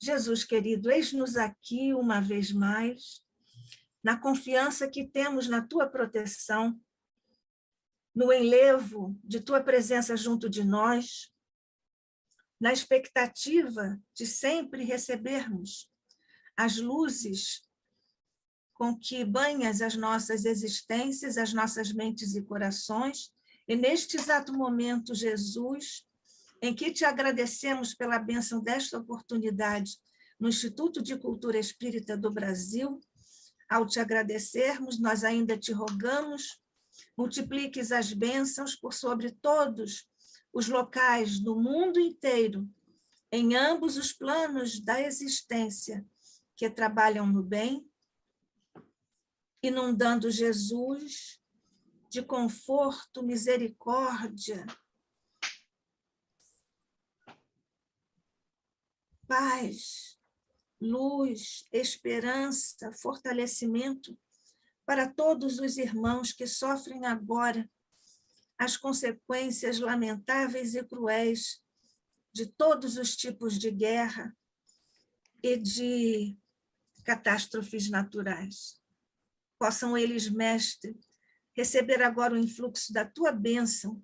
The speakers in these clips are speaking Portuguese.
Jesus querido, eis-nos aqui uma vez mais, na confiança que temos na tua proteção, no enlevo de tua presença junto de nós, na expectativa de sempre recebermos as luzes com que banhas as nossas existências, as nossas mentes e corações, e neste exato momento, Jesus, em que te agradecemos pela bênção desta oportunidade no Instituto de Cultura Espírita do Brasil, ao te agradecermos, nós ainda te rogamos, multipliques as bênçãos por sobre todos os locais do mundo inteiro, em ambos os planos da existência, que trabalham no bem, inundando Jesus de conforto, misericórdia, paz, luz, esperança, fortalecimento para todos os irmãos que sofrem agora as consequências lamentáveis e cruéis de todos os tipos de guerra e de catástrofes naturais. Possam eles, Mestre, receber agora o influxo da tua bênção,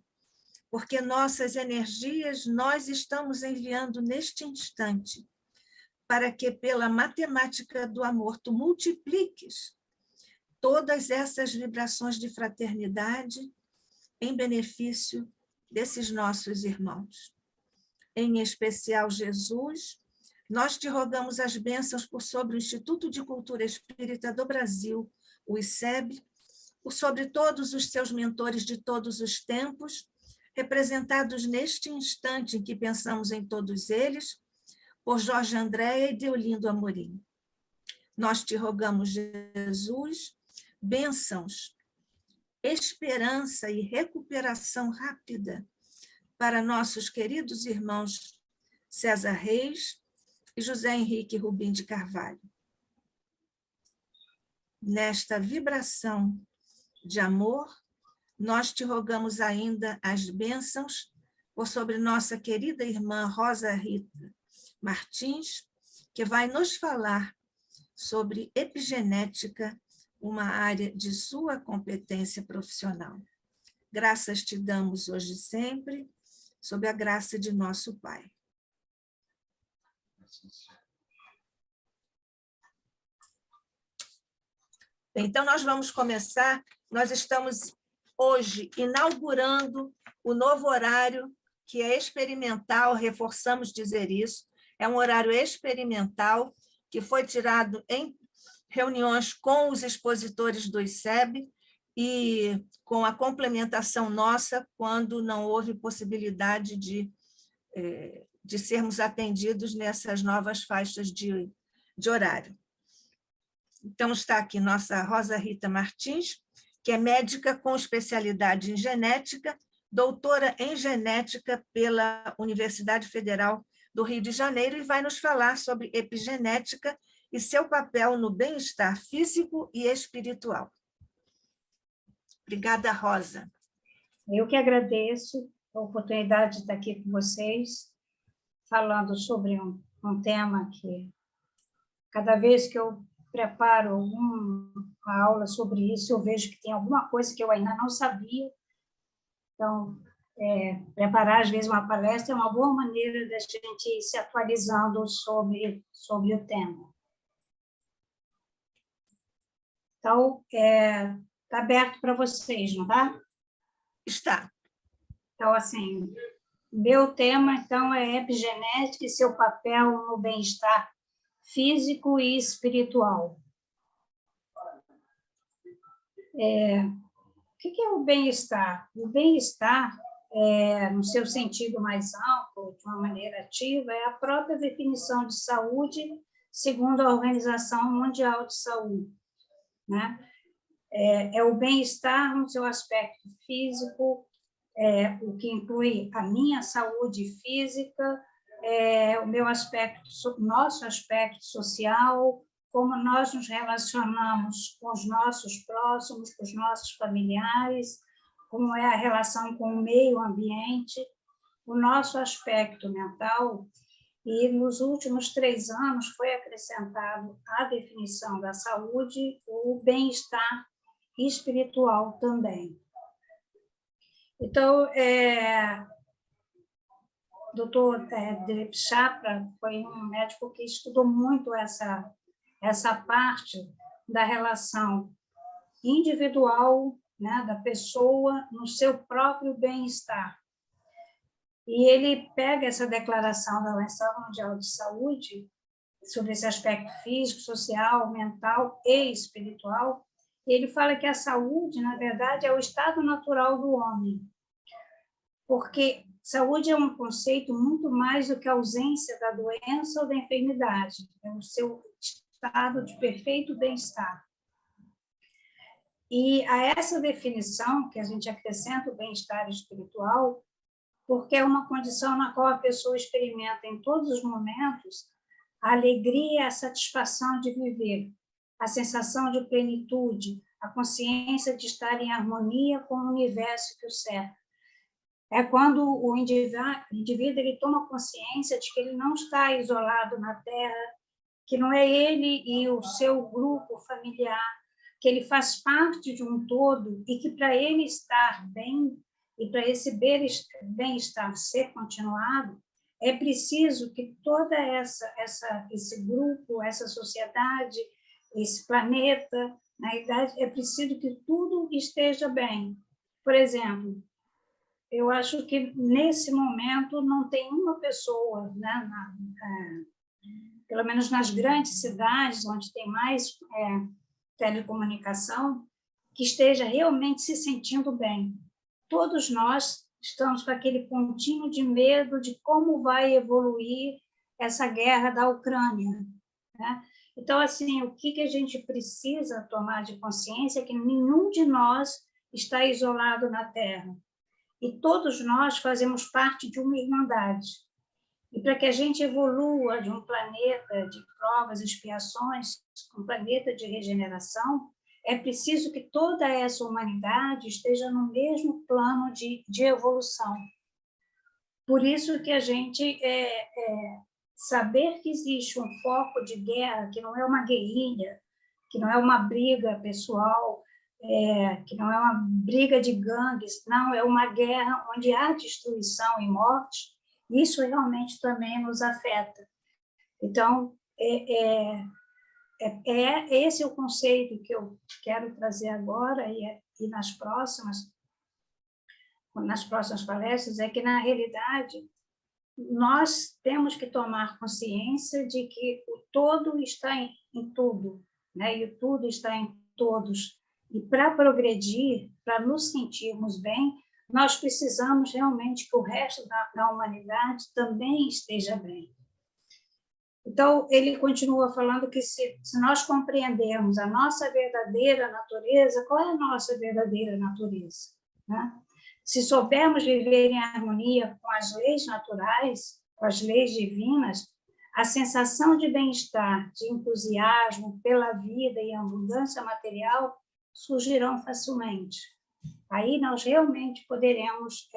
porque nossas energias nós estamos enviando neste instante, para que pela matemática do amor tu multipliques todas essas vibrações de fraternidade em benefício desses nossos irmãos. Em especial, Jesus, nós te rogamos as bênçãos por sobre o Instituto de Cultura Espírita do Brasil, o ICEB, por sobre todos os seus mentores de todos os tempos, representados neste instante em que pensamos em todos eles, por Jorge Andréa e Deolindo Amorim. Nós te rogamos, Jesus, bênçãos, esperança e recuperação rápida para nossos queridos irmãos César Reis e José Henrique Rubim de Carvalho. Nesta vibração de amor, nós te rogamos ainda as bênçãos por sobre nossa querida irmã Rosa Rita Martins, que vai nos falar sobre epigenética, uma área de sua competência profissional. Graças te damos hoje e sempre, sob a graça de nosso Pai. Então, nós vamos começar, nós estamos hoje inaugurando o novo horário, que é experimental, reforçamos dizer isso, é um horário experimental, que foi tirado em reuniões com os expositores do ICEB e com a complementação nossa, quando não houve possibilidade de sermos atendidos nessas novas faixas de horário. Então, está aqui nossa Rosa Rita Martins, que é médica com especialidade em genética, doutora em genética pela Universidade Federal do Rio de Janeiro, e vai nos falar sobre epigenética e seu papel no bem-estar físico e espiritual. Obrigada, Rosa. Eu que agradeço a oportunidade de estar aqui com vocês, falando sobre um tema que, cada vez que eu preparo uma aula sobre isso, eu vejo que tem alguma coisa que eu ainda não sabia. Então, preparar, às vezes, uma palestra é uma boa maneira da gente ir se atualizando sobre o tema. Então, está aberto para vocês, não está? Está. Então, assim, meu tema, então, é epigenética e seu papel no bem-estar físico e espiritual. O que é o bem-estar? O bem-estar, no seu sentido mais amplo, de uma maneira ativa, é a própria definição de saúde segundo a Organização Mundial de Saúde, né? É o bem-estar no seu aspecto físico, o que inclui a minha saúde física, o meu aspecto, nosso aspecto social, como nós nos relacionamos com os nossos próximos, com os nossos familiares, como é a relação com o meio ambiente, o nosso aspecto mental E nos últimos 3 anos foi acrescentado à definição da saúde o bem-estar espiritual também. Então, o doutor Dilip Chopra foi um médico que estudou muito essa parte da relação individual, né, da pessoa no seu próprio bem-estar. E ele pega essa declaração da Organização Mundial de Saúde sobre esse aspecto físico, social, mental e espiritual, e ele fala que a saúde, na verdade, é o estado natural do homem, porque saúde é um conceito muito mais do que a ausência da doença ou da enfermidade, é o seu estado de perfeito bem-estar. E a essa definição, que a gente acrescenta o bem-estar espiritual, porque é uma condição na qual a pessoa experimenta em todos os momentos a alegria e a satisfação de viver, a sensação de plenitude, a consciência de estar em harmonia com o universo que o cerca. É quando o indivíduo ele toma consciência de que ele não está isolado na Terra, que não é ele e o seu grupo familiar, que ele faz parte de um todo e que para ele estar bem e para esse bem-estar ser continuado, é preciso que toda esse grupo, essa sociedade, esse planeta, na verdade, é preciso que tudo esteja bem. Por exemplo, eu acho que nesse momento não tem uma pessoa, né, pelo menos nas grandes cidades, onde tem mais telecomunicação, que esteja realmente se sentindo bem. Todos nós estamos com aquele pontinho de medo de como vai evoluir essa guerra da Ucrânia, né? Então, assim, o que a gente precisa tomar de consciência é que nenhum de nós está isolado na Terra. E todos nós fazemos parte de uma irmandade. E para que a gente evolua de um planeta de provas e expiações, um planeta de regeneração, é preciso que toda essa humanidade esteja no mesmo plano de evolução. Por isso que a gente saber que existe um foco de guerra, que não é uma guerrilha, que não é uma briga pessoal, que não é uma briga de gangues, não, é uma guerra onde há destruição e morte, isso realmente também nos afeta. Então, esse é o conceito que eu quero trazer agora e nas próximas palestras, é que, na realidade, nós temos que tomar consciência de que o todo está em tudo, né? E o tudo está em todos. E para progredir, para nos sentirmos bem, nós precisamos realmente que o resto da humanidade também esteja bem. Então, ele continua falando que se nós compreendermos a nossa verdadeira natureza, qual é a nossa verdadeira natureza, né? Se soubermos viver em harmonia com as leis naturais, com as leis divinas, a sensação de bem-estar, de entusiasmo pela vida e abundância material surgirão facilmente. Aí nós realmente poderemos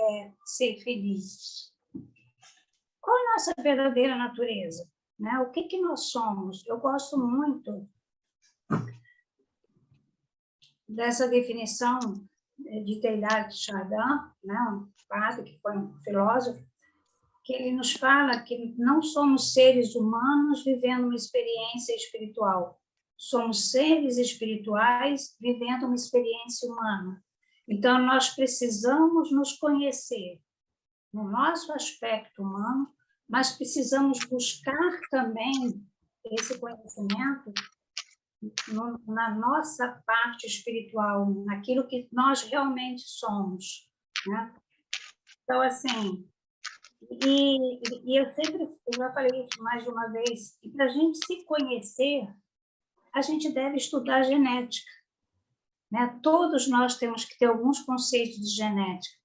ser felizes. Qual é a nossa verdadeira natureza? Né? O que nós somos? Eu gosto muito dessa definição de Teilhard de Chardin, né? Um padre que foi um filósofo, que ele nos fala que não somos seres humanos vivendo uma experiência espiritual, somos seres espirituais vivendo uma experiência humana. Então, nós precisamos nos conhecer no nosso aspecto humano, mas precisamos buscar também esse conhecimento na nossa parte espiritual, naquilo que nós realmente somos, né? Então, assim, eu já falei isso mais de uma vez, que para a gente se conhecer, a gente deve estudar genética, né? Todos nós temos que ter alguns conceitos de genética,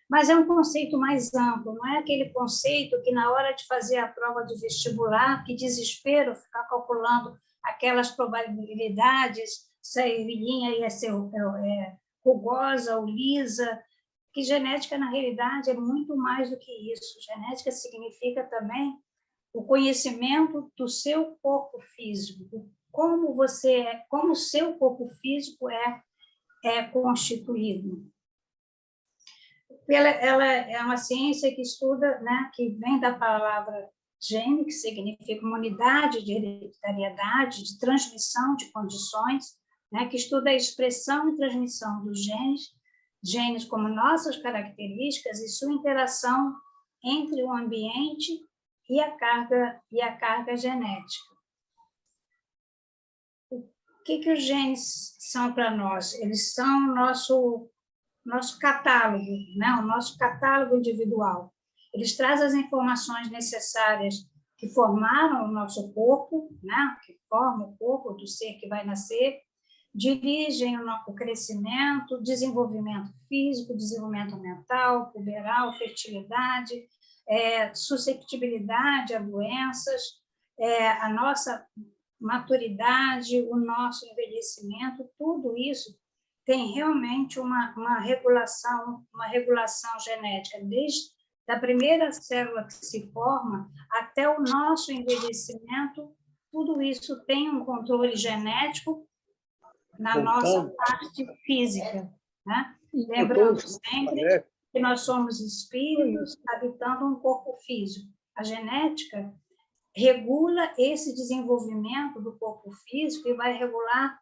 mas é um conceito mais amplo, não é aquele conceito que na hora de fazer a prova de vestibular, que desespero ficar calculando aquelas probabilidades, se a Evelinha ia ser rugosa ou lisa, que genética, na realidade, é muito mais do que isso. Genética significa também o conhecimento do seu corpo físico, como o seu corpo físico é constituído. Ela é uma ciência que estuda, né, que vem da palavra gene, que significa uma unidade de hereditariedade, de transmissão de condições, né, que estuda a expressão e transmissão dos genes como nossas características e sua interação entre o ambiente e a carga genética. O que os genes são para nós? Eles são nosso catálogo, né? O nosso catálogo individual. Eles trazem as informações necessárias que formaram o nosso corpo, né? Que formam o corpo do ser que vai nascer, dirigem o crescimento, desenvolvimento físico, desenvolvimento mental, puberal, fertilidade, susceptibilidade a doenças, a nossa maturidade, o nosso envelhecimento, tudo isso tem realmente uma regulação genética, desde a primeira célula que se forma até o nosso envelhecimento, tudo isso tem um controle genético na nossa parte física, né? Lembrando sempre que nós somos espíritos habitando um corpo físico. A genética regula esse desenvolvimento do corpo físico e vai regular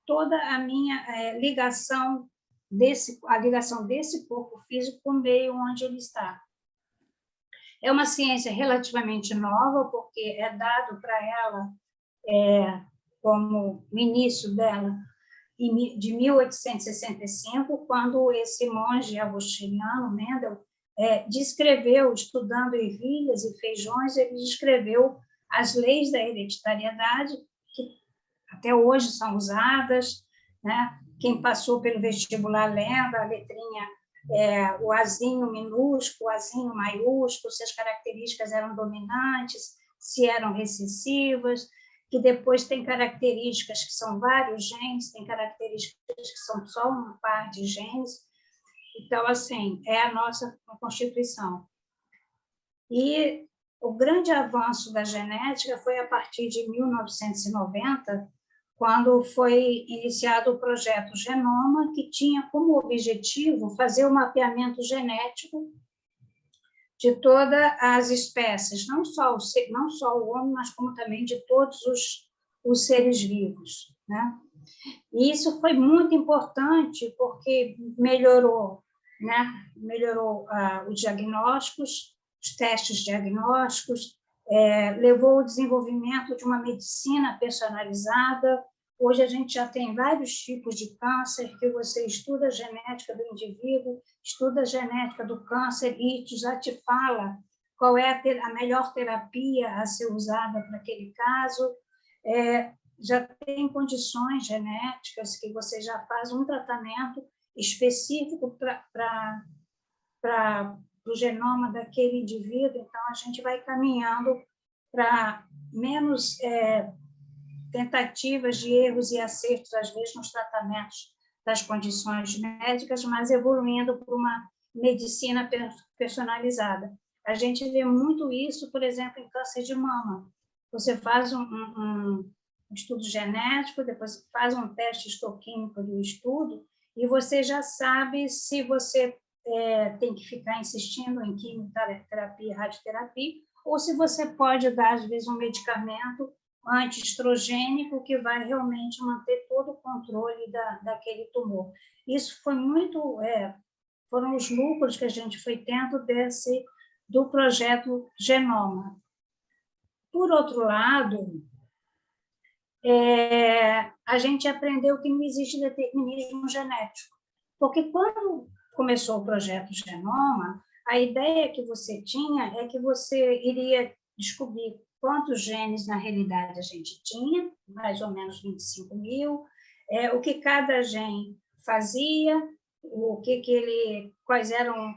toda a minha ligação desse corpo físico com o meio onde ele está. É uma ciência relativamente nova, porque é dado para ela, como no início dela, de 1865, quando esse monge agostiniano, Mendel, descreveu, estudando ervilhas e feijões, ele descreveu as leis da hereditariedade, que até hoje são usadas, né? Quem passou pelo vestibular lembra a letrinha, o azinho minúsculo, o azinho maiúsculo, se as características eram dominantes, se eram recessivas, que depois tem características que são vários genes, tem características que são só uma par de genes. Então, assim, é a nossa constituição. E o grande avanço da genética foi a partir de 1990, quando foi iniciado o projeto Genoma, que tinha como objetivo fazer o mapeamento genético de todas as espécies, não só o homem, mas como também de todos os seres vivos, né? E isso foi muito importante, porque melhorou os diagnósticos, os testes diagnósticos, levou ao desenvolvimento de uma medicina personalizada. Hoje a gente já tem vários tipos de câncer, que você estuda a genética do indivíduo, estuda a genética do câncer e já te fala qual é a melhor terapia a ser usada para aquele caso. Já tem condições genéticas que você já faz um tratamento específico para o genoma daquele indivíduo. Então, a gente vai caminhando para menos tentativas de erros e acertos, às vezes, nos tratamentos das condições médicas, mas evoluindo para uma medicina personalizada. A gente vê muito isso, por exemplo, em câncer de mama. Você faz um estudo genético, depois faz um teste histoquímico do estudo, e você já sabe se você tem que ficar insistindo em quimioterapia, radioterapia, ou se você pode dar, às vezes, um medicamento antiestrogênico que vai realmente manter todo o controle daquele tumor. Isso foi foram os lucros que a gente foi tendo do projeto Genoma. Por outro lado, a gente aprendeu que não existe determinismo genético, porque quando começou o projeto Genoma, a ideia que você tinha é que você iria descobrir quantos genes, na realidade, a gente tinha, mais ou menos 25 mil, o que cada gene fazia, quais eram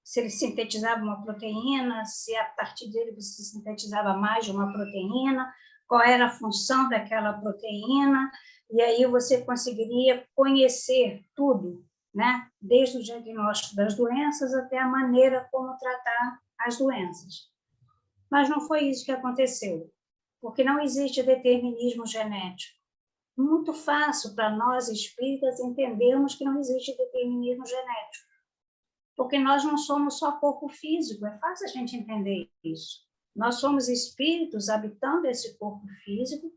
se ele sintetizava uma proteína, se a partir dele você sintetizava mais de uma proteína, qual era a função daquela proteína, e aí você conseguiria conhecer tudo, né? Desde o diagnóstico das doenças até a maneira como tratar as doenças. Mas não foi isso que aconteceu, porque não existe determinismo genético. Muito fácil para nós espíritas entendermos que não existe determinismo genético, porque nós não somos só corpo físico, é fácil a gente entender isso. Nós somos espíritos habitando esse corpo físico,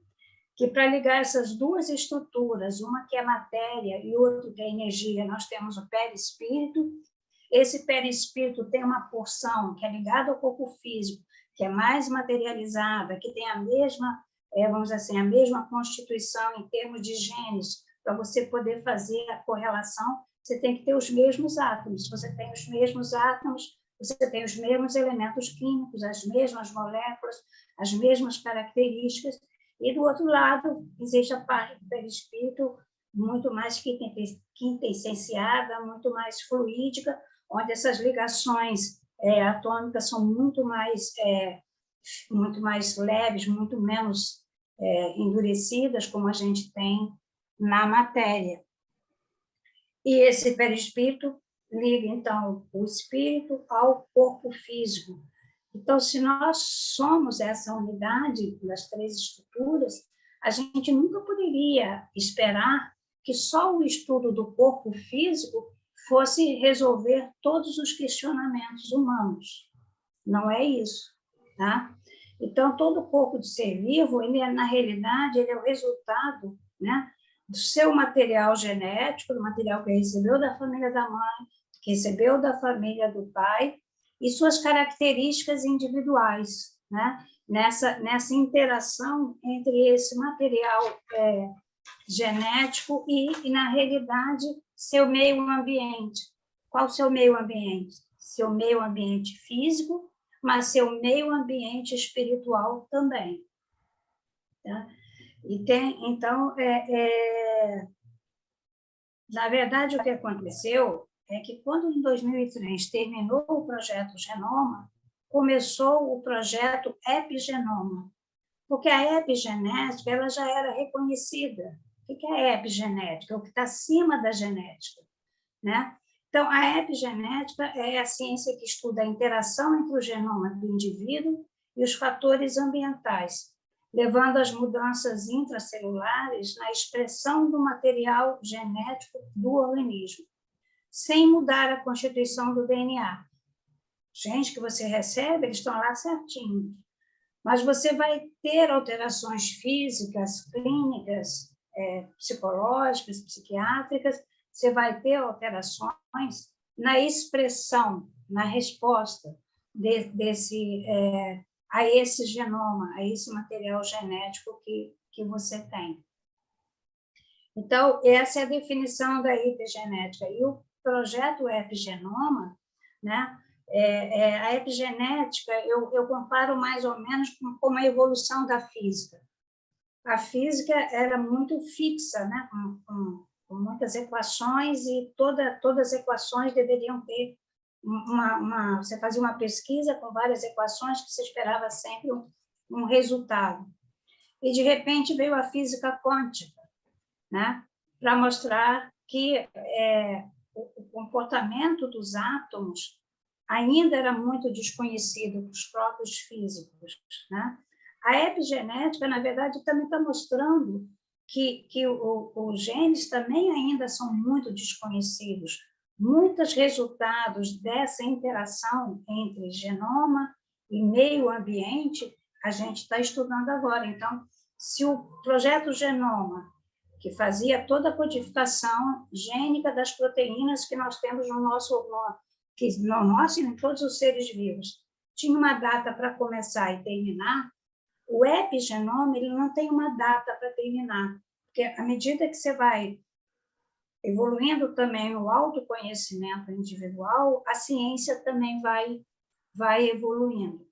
que para ligar essas duas estruturas, uma que é matéria e outra que é energia, nós temos o perispírito. Esse perispírito tem uma porção que é ligada ao corpo físico, que é mais materializada, que tem a mesma, vamos dizer assim, a mesma constituição em termos de genes. Para você poder fazer a correlação, você tem que ter os mesmos átomos. Se você tem os mesmos átomos, você tem os mesmos elementos químicos, as mesmas moléculas, as mesmas características. E, do outro lado, existe a parte do perispírito muito mais quintessenciada, muito mais fluídica, onde essas ligações atômicas são muito mais leves, muito menos endurecidas, como a gente tem na matéria. E esse perispírito liga, então, o espírito ao corpo físico. Então, se nós somos essa unidade das três estruturas, a gente nunca poderia esperar que só o estudo do corpo físico fosse resolver todos os questionamentos humanos. Não é isso, tá? Então, todo corpo de ser vivo, na realidade, ele é o resultado, né, do seu material genético, do material que recebeu da família da mãe, que recebeu da família do pai, e suas características individuais, né? Nessa interação entre esse material genético e, na realidade, seu meio ambiente. Qual o seu meio ambiente? Seu meio ambiente físico, mas seu meio ambiente espiritual também. Tá? Então, na verdade, o que aconteceu é que, quando em 2003 terminou o projeto Genoma, começou o projeto Epigenoma, porque a epigenética ela já era reconhecida. O que é a epigenética? O que está acima da genética, né? Então, a epigenética é a ciência que estuda a interação entre o genoma do indivíduo e os fatores ambientais, levando às mudanças intracelulares na expressão do material genético do organismo, sem mudar a constituição do DNA. Gente que você recebe, eles estão lá certinho. Mas você vai ter alterações físicas, clínicas, psicológicas, psiquiátricas, você vai ter alterações na expressão, na resposta a esse genoma, a esse material genético que você tem. Então, essa é a definição da epigenética. E o projeto Epigenoma, né? A epigenética, eu comparo mais ou menos com a evolução da física. A física era muito fixa, né? com muitas equações, e todas as equações deveriam ter você fazia uma pesquisa com várias equações que você esperava sempre um resultado. E, de repente, veio a física quântica, né? Para mostrar que o comportamento dos átomos ainda era muito desconhecido para os próprios físicos, né? A epigenética, na verdade, também está mostrando que os genes também ainda são muito desconhecidos. Muitos resultados dessa interação entre genoma e meio ambiente a gente está estudando agora. Então, se o projeto Genoma, que fazia toda a codificação gênica das proteínas que nós temos no nosso e em todos os seres vivos, tinha uma data para começar e terminar, o epigenoma ele não tem uma data para terminar, porque à medida que você vai evoluindo também no autoconhecimento individual, a ciência também vai evoluindo.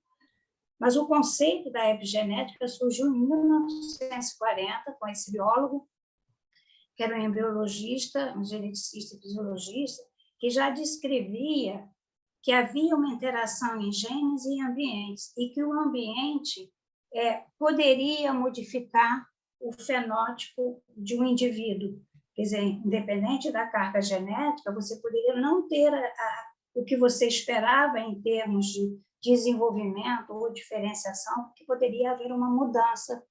Mas o conceito da epigenética surgiu em 1940, com esse biólogo, que era um embriologista, um geneticista e fisiologista, que já descrevia que havia uma interação em genes e ambientes, e que o ambiente poderia modificar o fenótipo de um indivíduo. Quer dizer, independente da carga genética, você poderia não ter o que você esperava em termos de desenvolvimento ou diferenciação, porque poderia haver uma mudança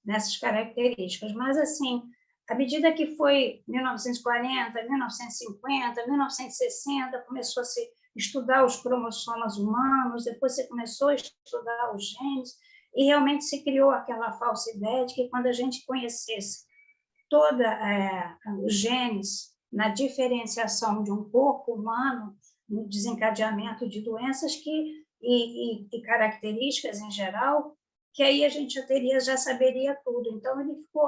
nessas características. Mas, assim, à medida que foi 1940, 1950, 1960, começou a se estudar os cromossomas humanos, depois você começou a estudar os genes, e realmente se criou aquela falsa ideia de que quando a gente conhecesse todos os genes na diferenciação de um corpo humano, no desencadeamento de doenças e características em geral, que aí a gente já saberia tudo. Então,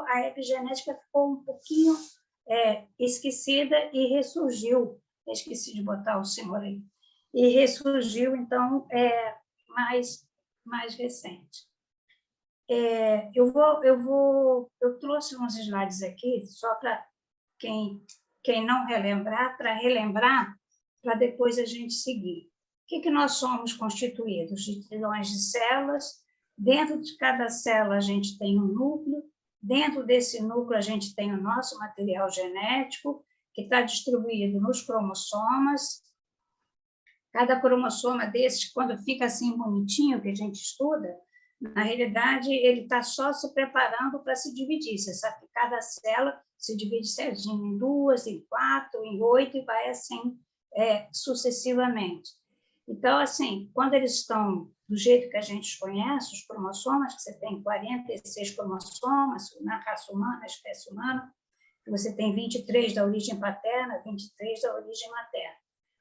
a epigenética ficou um pouquinho esquecida e ressurgiu. Esqueci de botar o senhor aí. E ressurgiu, então, mais recente. Eu trouxe uns slides aqui, só para quem não relembrar, para relembrar, para depois a gente seguir. O que nós somos constituídos? De trilhões de células. Dentro de cada célula, a gente tem um núcleo. Dentro desse núcleo, a gente tem o nosso material genético, que está distribuído nos cromossomas. Cada cromossoma desses, quando fica assim bonitinho, que a gente estuda, na realidade, ele está só se preparando para se dividir. Você sabe que cada célula se divide certinho em 2, em 4, em 8, e vai assim sucessivamente. Então, assim, quando eles estão do jeito que a gente conhece, os cromossomas, que você tem 46 cromossomas na raça humana, na espécie humana, que você tem 23 da origem paterna, 23 da origem materna.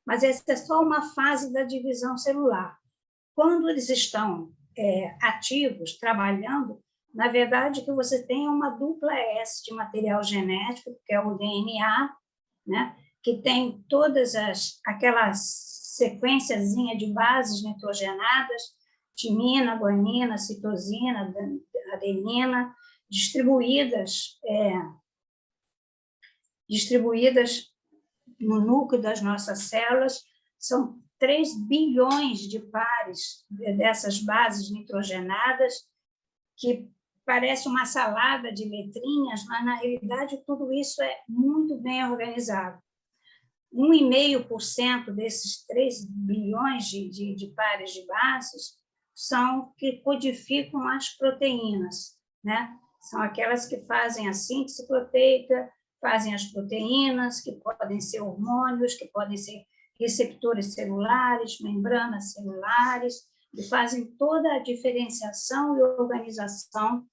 Mas essa é só uma fase da divisão celular. Quando eles estão ativos, trabalhando, na verdade, que você tem uma dupla S de material genético, que é o DNA, né? Que tem todas aquelas sequenciazinha de bases nitrogenadas, timina, guanina, citosina, adenina, distribuídas no núcleo das nossas células. São 3 bilhões de pares dessas bases nitrogenadas, que parece uma salada de letrinhas, mas, na realidade, tudo isso é muito bem organizado. 1,5% desses 3 bilhões de pares de bases são que codificam as proteínas, né? São aquelas que fazem a síntese proteica, fazem as proteínas, que podem ser hormônios, que podem ser receptores celulares, membranas celulares, que fazem toda a diferenciação e organização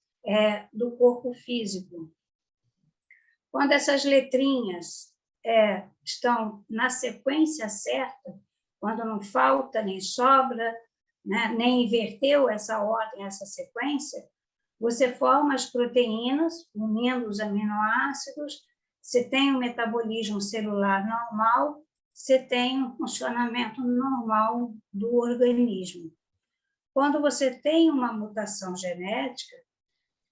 do corpo físico. Quando essas letrinhas estão na sequência certa, quando não falta nem sobra, né, nem inverteu essa ordem, essa sequência, você forma as proteínas, unindo os aminoácidos, você tem um metabolismo celular normal, você tem um funcionamento normal do organismo. Quando você tem uma mutação genética,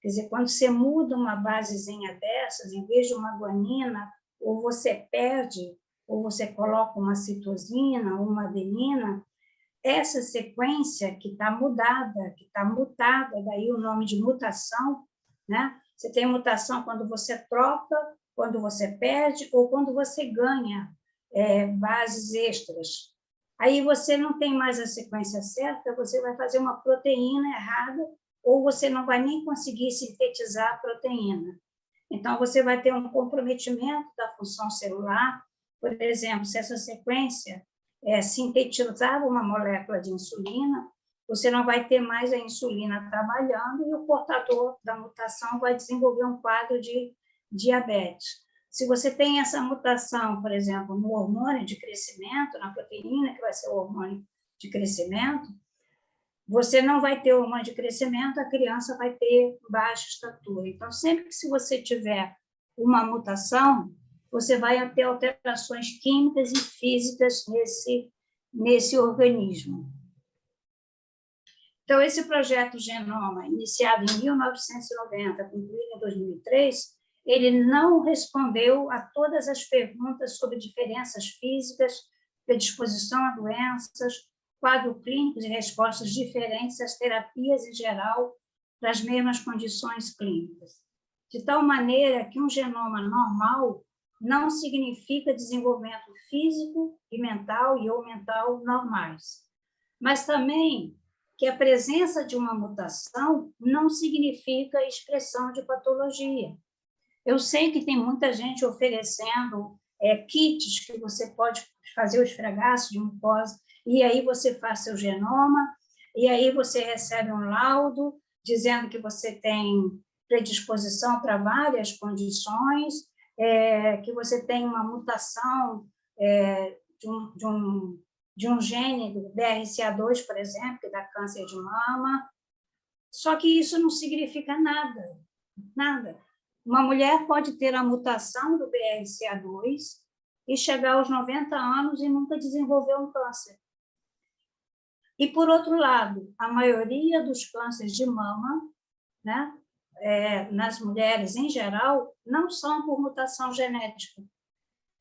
quer dizer, quando você muda uma basezinha dessas, em vez de uma guanina, ou você perde, ou você coloca uma citosina, uma adenina, essa sequência que está mudada, que está mutada, daí o nome de mutação, né? Você tem mutação quando você troca, quando você perde, ou quando você ganha bases extras. Aí você não tem mais a sequência certa, você vai fazer uma proteína errada, ou você não vai nem conseguir sintetizar a proteína. Então, você vai ter um comprometimento da função celular. Por exemplo, se essa sequência sintetizar uma molécula de insulina, você não vai ter mais a insulina trabalhando e o portador da mutação vai desenvolver um quadro de diabetes. Se você tem essa mutação, por exemplo, no hormônio de crescimento, na proteína, que vai ser o hormônio de crescimento, você não vai ter hormônio de crescimento, a criança vai ter baixa estatura. Então, sempre que se você tiver uma mutação, você vai ter alterações químicas e físicas nesse organismo. Então, esse projeto Genoma, iniciado em 1990, concluído em 2003, ele não respondeu a todas as perguntas sobre diferenças físicas, predisposição a doenças, quadros clínicos e respostas diferentes às terapias em geral para as mesmas condições clínicas. De tal maneira que um genoma normal não significa desenvolvimento físico e ou mental normais, mas também que a presença de uma mutação não significa expressão de patologia. Eu sei que tem muita gente oferecendo kits que você pode fazer o esfregaço de mucosa, e aí você faz seu genoma, e aí você recebe um laudo dizendo que você tem predisposição para várias condições, que você tem uma mutação de um gene do BRCA2, por exemplo, que dá câncer de mama. Só que isso não significa nada, nada. Uma mulher pode ter a mutação do BRCA2 e chegar aos 90 anos e nunca desenvolver um câncer. E, por outro lado, a maioria dos cânceres de mama, né, nas mulheres em geral, não são por mutação genética,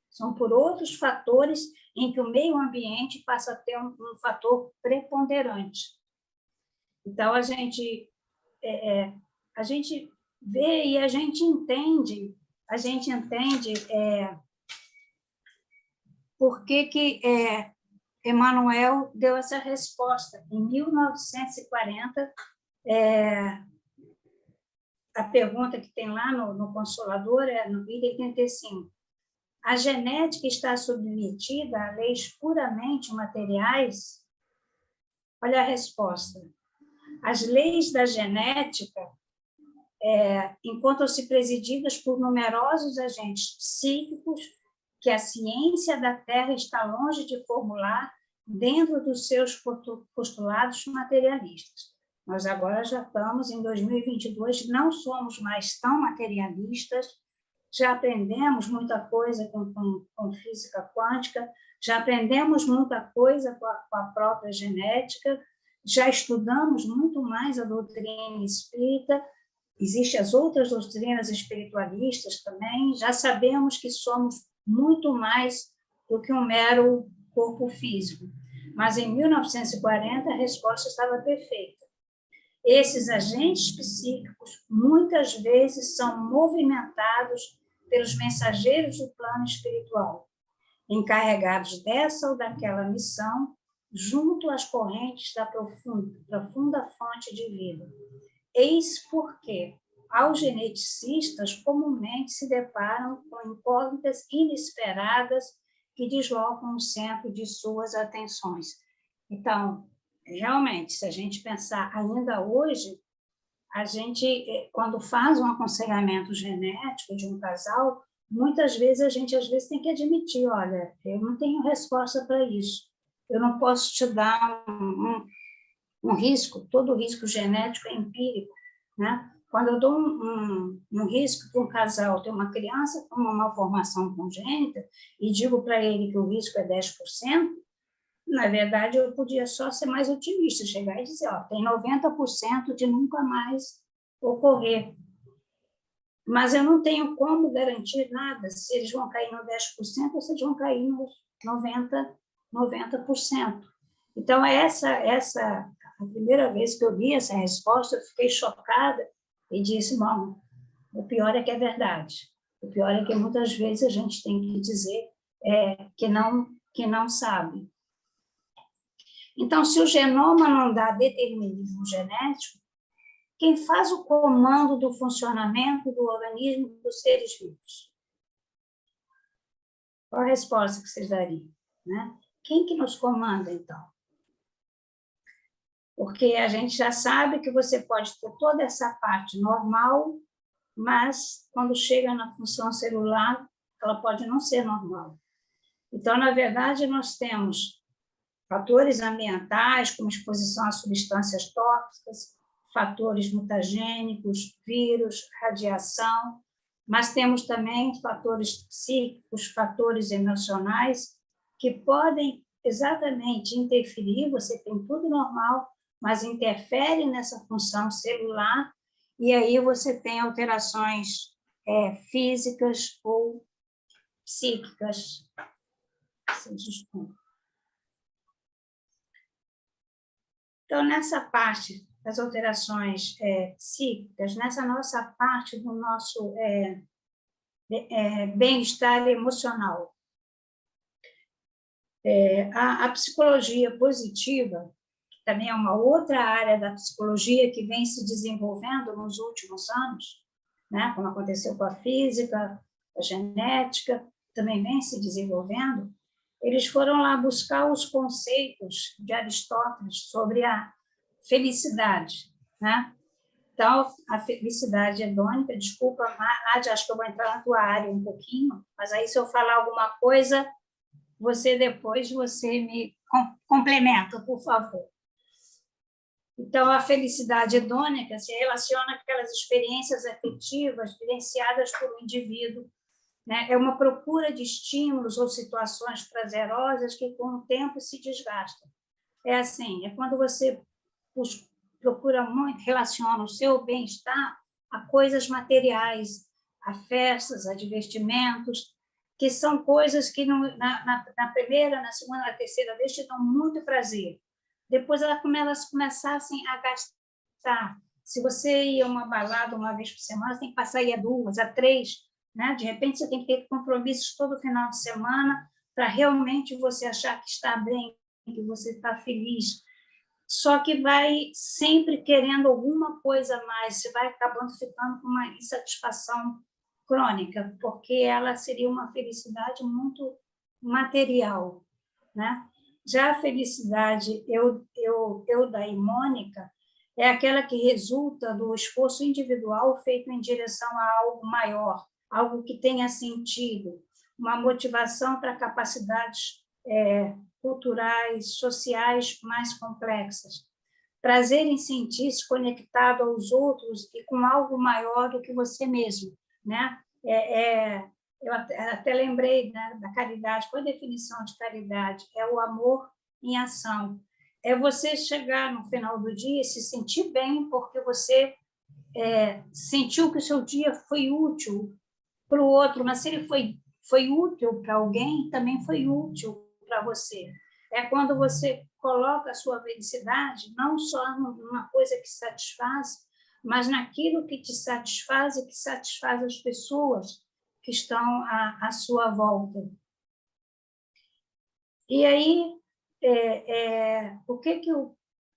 são por outros fatores em que o meio ambiente passa a ter um fator preponderante. Então, a gente vê e a gente entende por que Emmanuel deu essa resposta. Em 1940, a pergunta que tem lá no Consolador é no item 85. A genética está submetida a leis puramente materiais? Olha a resposta. As leis da genética encontram-se presididas por numerosos agentes psíquicos que a ciência da Terra está longe de formular dentro dos seus postulados materialistas. Nós agora já estamos em 2022, não somos mais tão materialistas, já aprendemos muita coisa com física quântica, já aprendemos muita coisa com a própria genética, já estudamos muito mais a doutrina espírita, existem as outras doutrinas espiritualistas também, já sabemos que somos muito mais do que um mero corpo físico. Mas em 1940 a resposta estava perfeita. Esses agentes psíquicos muitas vezes são movimentados pelos mensageiros do plano espiritual, encarregados dessa ou daquela missão, junto às correntes da profunda fonte de vida. Eis porque aos geneticistas comumente se deparam com incógnitas inesperadas que deslocam o centro de suas atenções. Então, realmente, se a gente pensar ainda hoje, a gente, quando faz um aconselhamento genético de um casal, muitas vezes a gente tem que admitir, olha, eu não tenho resposta para isso, eu não posso te dar um risco, todo risco genético é empírico, né? Quando eu dou um risco para um casal ter uma criança com uma malformação congênita e digo para ele que o risco é 10%, na verdade, eu podia só ser mais otimista, chegar e dizer, ó, tem 90% de nunca mais ocorrer. Mas eu não tenho como garantir nada se eles vão cair no 10% ou se eles vão cair nos 90%. Então, essa a primeira vez que eu li essa resposta, eu fiquei chocada e disse, bom, o pior é que é verdade. O pior é que muitas vezes a gente tem que dizer que não sabe. Então, se o genoma não dá determinismo genético, quem faz o comando do funcionamento do organismo dos seres vivos? Qual a resposta que vocês dariam? Né? Quem que nos comanda, então? Porque a gente já sabe que você pode ter toda essa parte normal, mas quando chega na função celular, ela pode não ser normal. Então, na verdade, nós temos fatores ambientais, como exposição a substâncias tóxicas, fatores mutagênicos, vírus, radiação, mas temos também fatores psíquicos, fatores emocionais, que podem exatamente interferir, você tem tudo normal, mas interfere nessa função celular, e aí você tem alterações físicas ou psíquicas. Desculpa. Então, nessa parte das alterações psíquicas, nessa nossa parte do nosso bem-estar emocional. A psicologia positiva também é uma outra área da psicologia que vem se desenvolvendo nos últimos anos, né? Como aconteceu com a física, a genética, também vem se desenvolvendo. Eles foram lá buscar os conceitos de Aristóteles sobre a felicidade, né? Então, a felicidade hedônica, desculpa, Nádia, acho que eu vou entrar na tua área um pouquinho, mas aí se eu falar alguma coisa, você me complementa, por favor. Então, a felicidade hedônica se relaciona àquelas experiências afetivas vivenciadas por um indivíduo, né? É uma procura de estímulos ou situações prazerosas que, com o tempo, se desgastam. É assim, é quando você procura muito, relaciona o seu bem-estar a coisas materiais, a festas, a divertimentos, que são coisas que na primeira, na segunda, na terceira vez te dão muito prazer. Depois elas começassem a gastar. Se você ia a uma balada uma vez por semana, você tem que passar a ir a 2, a 3, né? De repente você tem que ter compromissos todo final de semana para realmente você achar que está bem, que você está feliz. Só que vai sempre querendo alguma coisa a mais, você vai acabando ficando com uma insatisfação crônica, porque ela seria uma felicidade muito material, né? Já a felicidade eudaimônica é aquela que resulta do esforço individual feito em direção a algo maior, algo que tenha sentido, uma motivação para capacidades culturais, sociais mais complexas. Prazer em sentir-se conectado aos outros e com algo maior do que você mesmo, né? Eu até lembrei, né, da caridade. Qual a definição de caridade? É o amor em ação. É você chegar no final do dia e se sentir bem porque você sentiu que o seu dia foi útil para o outro, mas se ele foi útil para alguém, também foi útil para você. É quando você coloca a sua felicidade não só numa coisa que satisfaz, mas naquilo que te satisfaz e que satisfaz as pessoas que estão à sua volta. E aí,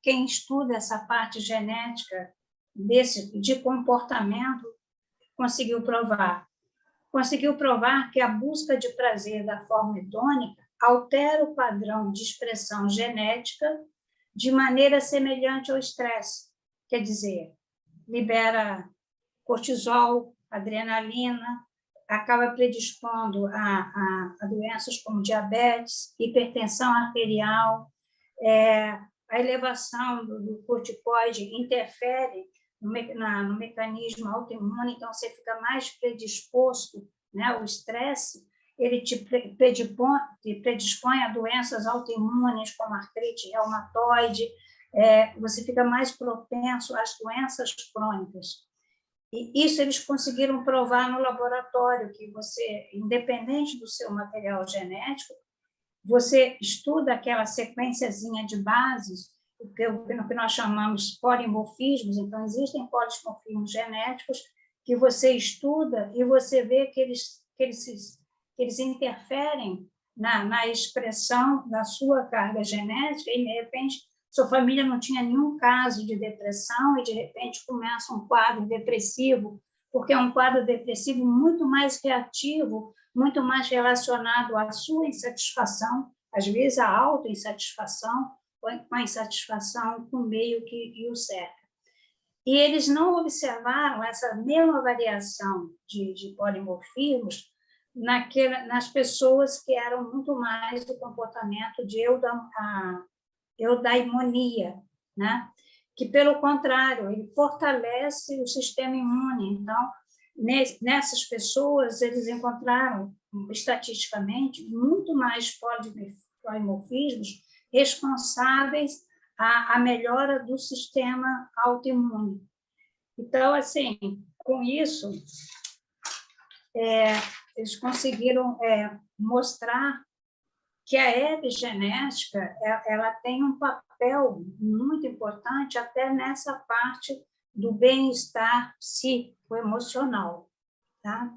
quem estuda essa parte genética de comportamento conseguiu provar? Conseguiu provar que a busca de prazer da forma hedônica altera o padrão de expressão genética de maneira semelhante ao estresse. Quer dizer, libera cortisol, adrenalina, acaba predispondo a doenças como diabetes, hipertensão arterial, a elevação do corticoide interfere no mecanismo autoimune, então você fica mais predisposto, né? O estresse, ele te predispõe a doenças autoimunes, como artrite reumatoide, você fica mais propenso às doenças crônicas. E isso eles conseguiram provar no laboratório, que você, independente do seu material genético, você estuda aquela sequenciazinha de bases, o que nós chamamos polimorfismos. Então, existem polimorfismos genéticos que você estuda e você vê que eles interferem na expressão da sua carga genética e, de repente, sua família não tinha nenhum caso de depressão e, de repente, começa um quadro depressivo, porque é um quadro depressivo muito mais reativo, muito mais relacionado à sua insatisfação, às vezes à autoinsatisfação, com a insatisfação com o meio que o cerca. E eles não observaram essa mesma variação de polimorfismos nas pessoas que eram muito mais do comportamento de eudaimonia, né? Que, pelo contrário, ele fortalece o sistema imune. Então, nessas pessoas, eles encontraram, estatisticamente, muito mais polimorfismos responsáveis à melhora do sistema autoimune. Então, assim, com isso, eles conseguiram mostrar que a epigenética ela tem um papel muito importante até nessa parte do bem-estar psíquico-emocional, tá?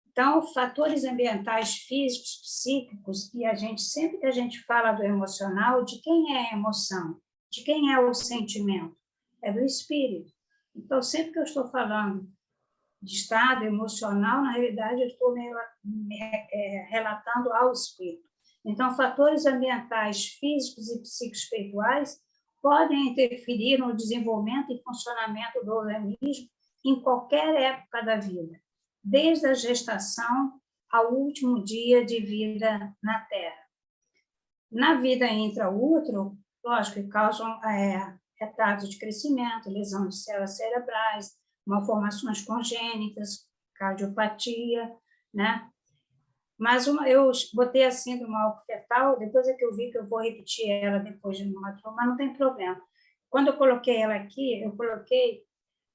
Então, fatores ambientais, físicos, psíquicos, e sempre que a gente fala do emocional, de quem é a emoção? De quem é o sentimento? É do espírito. Então, sempre que eu estou falando de estado emocional, na realidade, eu estou relatando ao espírito. Então, fatores ambientais, físicos e psicoespirituais podem interferir no desenvolvimento e funcionamento do organismo em qualquer época da vida, desde a gestação ao último dia de vida na Terra. Na vida intraútero, lógico que causam retardo de crescimento, lesão de células cerebrais, malformações congênitas, cardiopatia, né? Mas eu botei a síndrome alco-fetal, depois é que eu vi que eu vou repetir ela depois de uma turma, mas não tem problema. Quando eu coloquei ela aqui, eu coloquei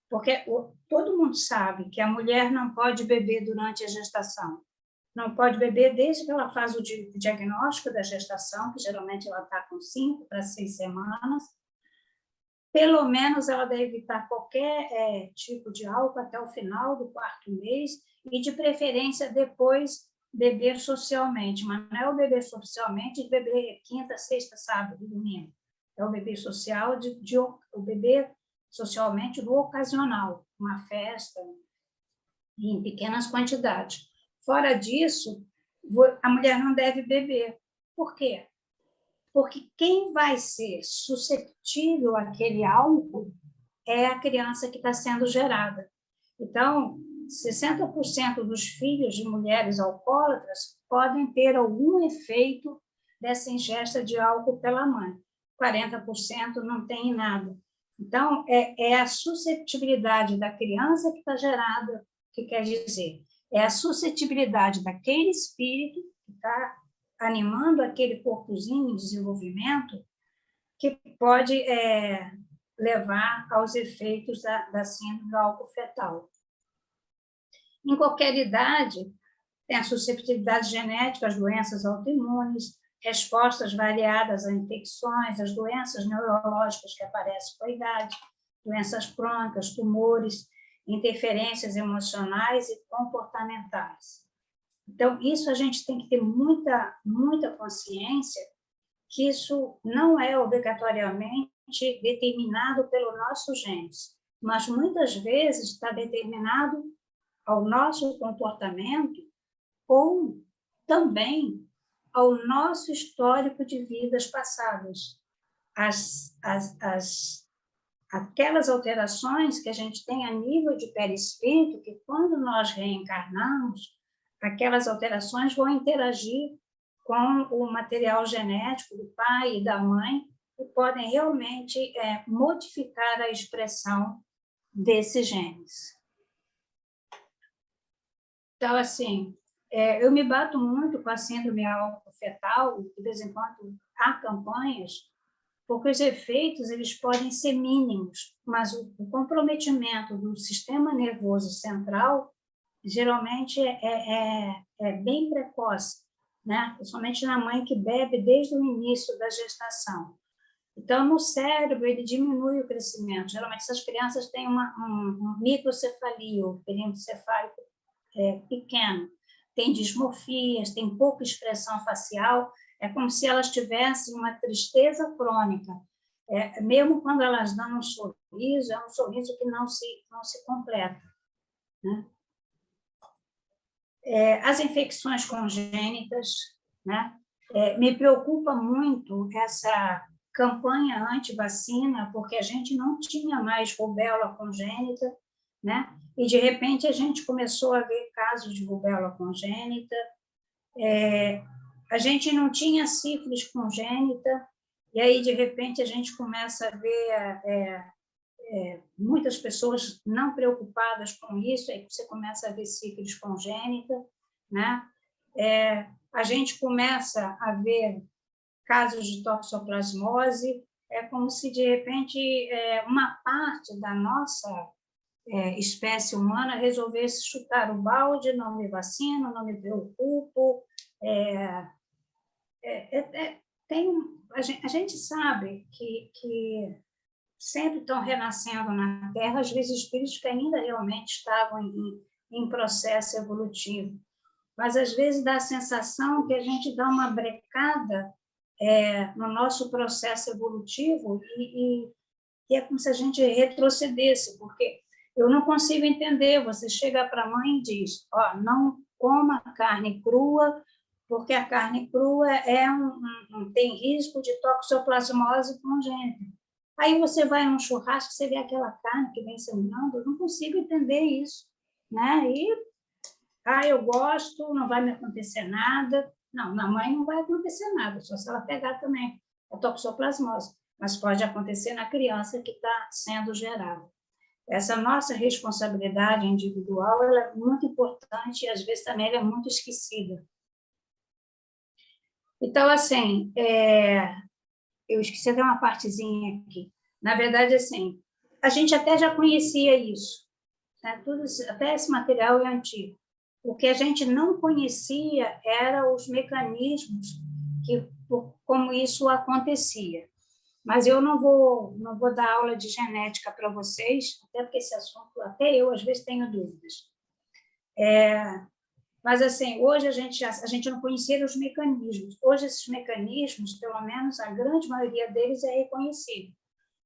porque todo mundo sabe que a mulher não pode beber durante a gestação. Não pode beber desde que ela faz o diagnóstico da gestação, que geralmente ela está com 5 para 6 semanas. Pelo menos ela deve evitar qualquer tipo de álcool até o final do 4º mês e, de preferência, depois beber socialmente. Mas não é o beber socialmente de beber quinta, sexta, sábado e domingo. É o beber social, o beber socialmente do ocasional, uma festa, em pequenas quantidades. Fora disso, a mulher não deve beber. Por quê? Porque quem vai ser suscetível àquele álcool é a criança que está sendo gerada. Então, 60% dos filhos de mulheres alcoólatras podem ter algum efeito dessa ingesta de álcool pela mãe. 40% não tem nada. Então, é a suscetibilidade da criança que está gerada, que quer dizer, é a suscetibilidade daquele espírito que está animando aquele corpozinho em desenvolvimento, que pode levar aos efeitos da síndrome alco-fetal. Em qualquer idade, tem a susceptibilidade genética às doenças autoimunes, respostas variadas a infecções, as doenças neurológicas que aparecem com a idade, doenças crônicas, tumores, interferências emocionais e comportamentais. Então, isso a gente tem que ter muita consciência que isso não é obrigatoriamente determinado pelos nossos genes, mas muitas vezes está determinado ao nosso comportamento ou também ao nosso histórico de vidas passadas. Aquelas alterações que a gente tem a nível de perispírito, que quando nós reencarnamos, aquelas alterações vão interagir com o material genético do pai e da mãe e podem realmente modificar a expressão desses genes. Então, assim, eu me bato muito com a síndrome alco-fetal, de vez em quando há campanhas, porque os efeitos eles podem ser mínimos, mas o comprometimento do sistema nervoso central geralmente é bem precoce, né? Principalmente na mãe que bebe desde o início da gestação. Então, no cérebro, ele diminui o crescimento. Geralmente, essas crianças têm um microcefalia, o perímetro cefálico pequeno. Tem dismorfias, tem pouca expressão facial, é como se elas tivessem uma tristeza crônica. Mesmo quando elas dão um sorriso, é um sorriso que não se completa, né? As infecções congênitas, né? Me preocupa muito essa campanha anti-vacina, porque a gente não tinha mais rubéola congênita, né? E, de repente, a gente começou a ver casos de rubéola congênita, a gente não tinha sífilis congênita, e aí, de repente, a gente começa a ver muitas pessoas não preocupadas com isso, aí você começa a ver sífilis congênita, né? A gente começa a ver casos de toxoplasmose, é como se, de repente, uma parte da nossa espécie humana resolvesse chutar o balde, não me vacino, não me preocupo. A gente sabe que sempre estão renascendo na Terra, às vezes espíritos que ainda realmente estavam em processo evolutivo. Mas, às vezes, dá a sensação que a gente dá uma brecada no nosso processo evolutivo e é como se a gente retrocedesse, porque eu não consigo entender. Você chega para a mãe e diz, não coma carne crua, porque a carne crua tem risco de toxoplasmose congênita. Aí você vai num churrasco, você vê aquela carne que vem sangrando, eu não consigo entender isso, né? Eu gosto, não vai me acontecer nada. Não, na mãe não vai acontecer nada, só se ela pegar também a toxoplasmose, mas pode acontecer na criança que está sendo gerada. Essa nossa responsabilidade individual ela é muito importante e, às vezes, também ela é muito esquecida. Então, assim, eu esqueci de uma partezinha aqui. Na verdade, assim, a gente até já conhecia isso, né? Até esse material é antigo. O que a gente não conhecia eram os mecanismos como isso acontecia. Mas eu não vou dar aula de genética para vocês, até porque esse assunto, até eu, às vezes, tenho dúvidas. Mas, assim, hoje a gente não conhecia os mecanismos. Hoje, esses mecanismos, pelo menos a grande maioria deles é reconhecido,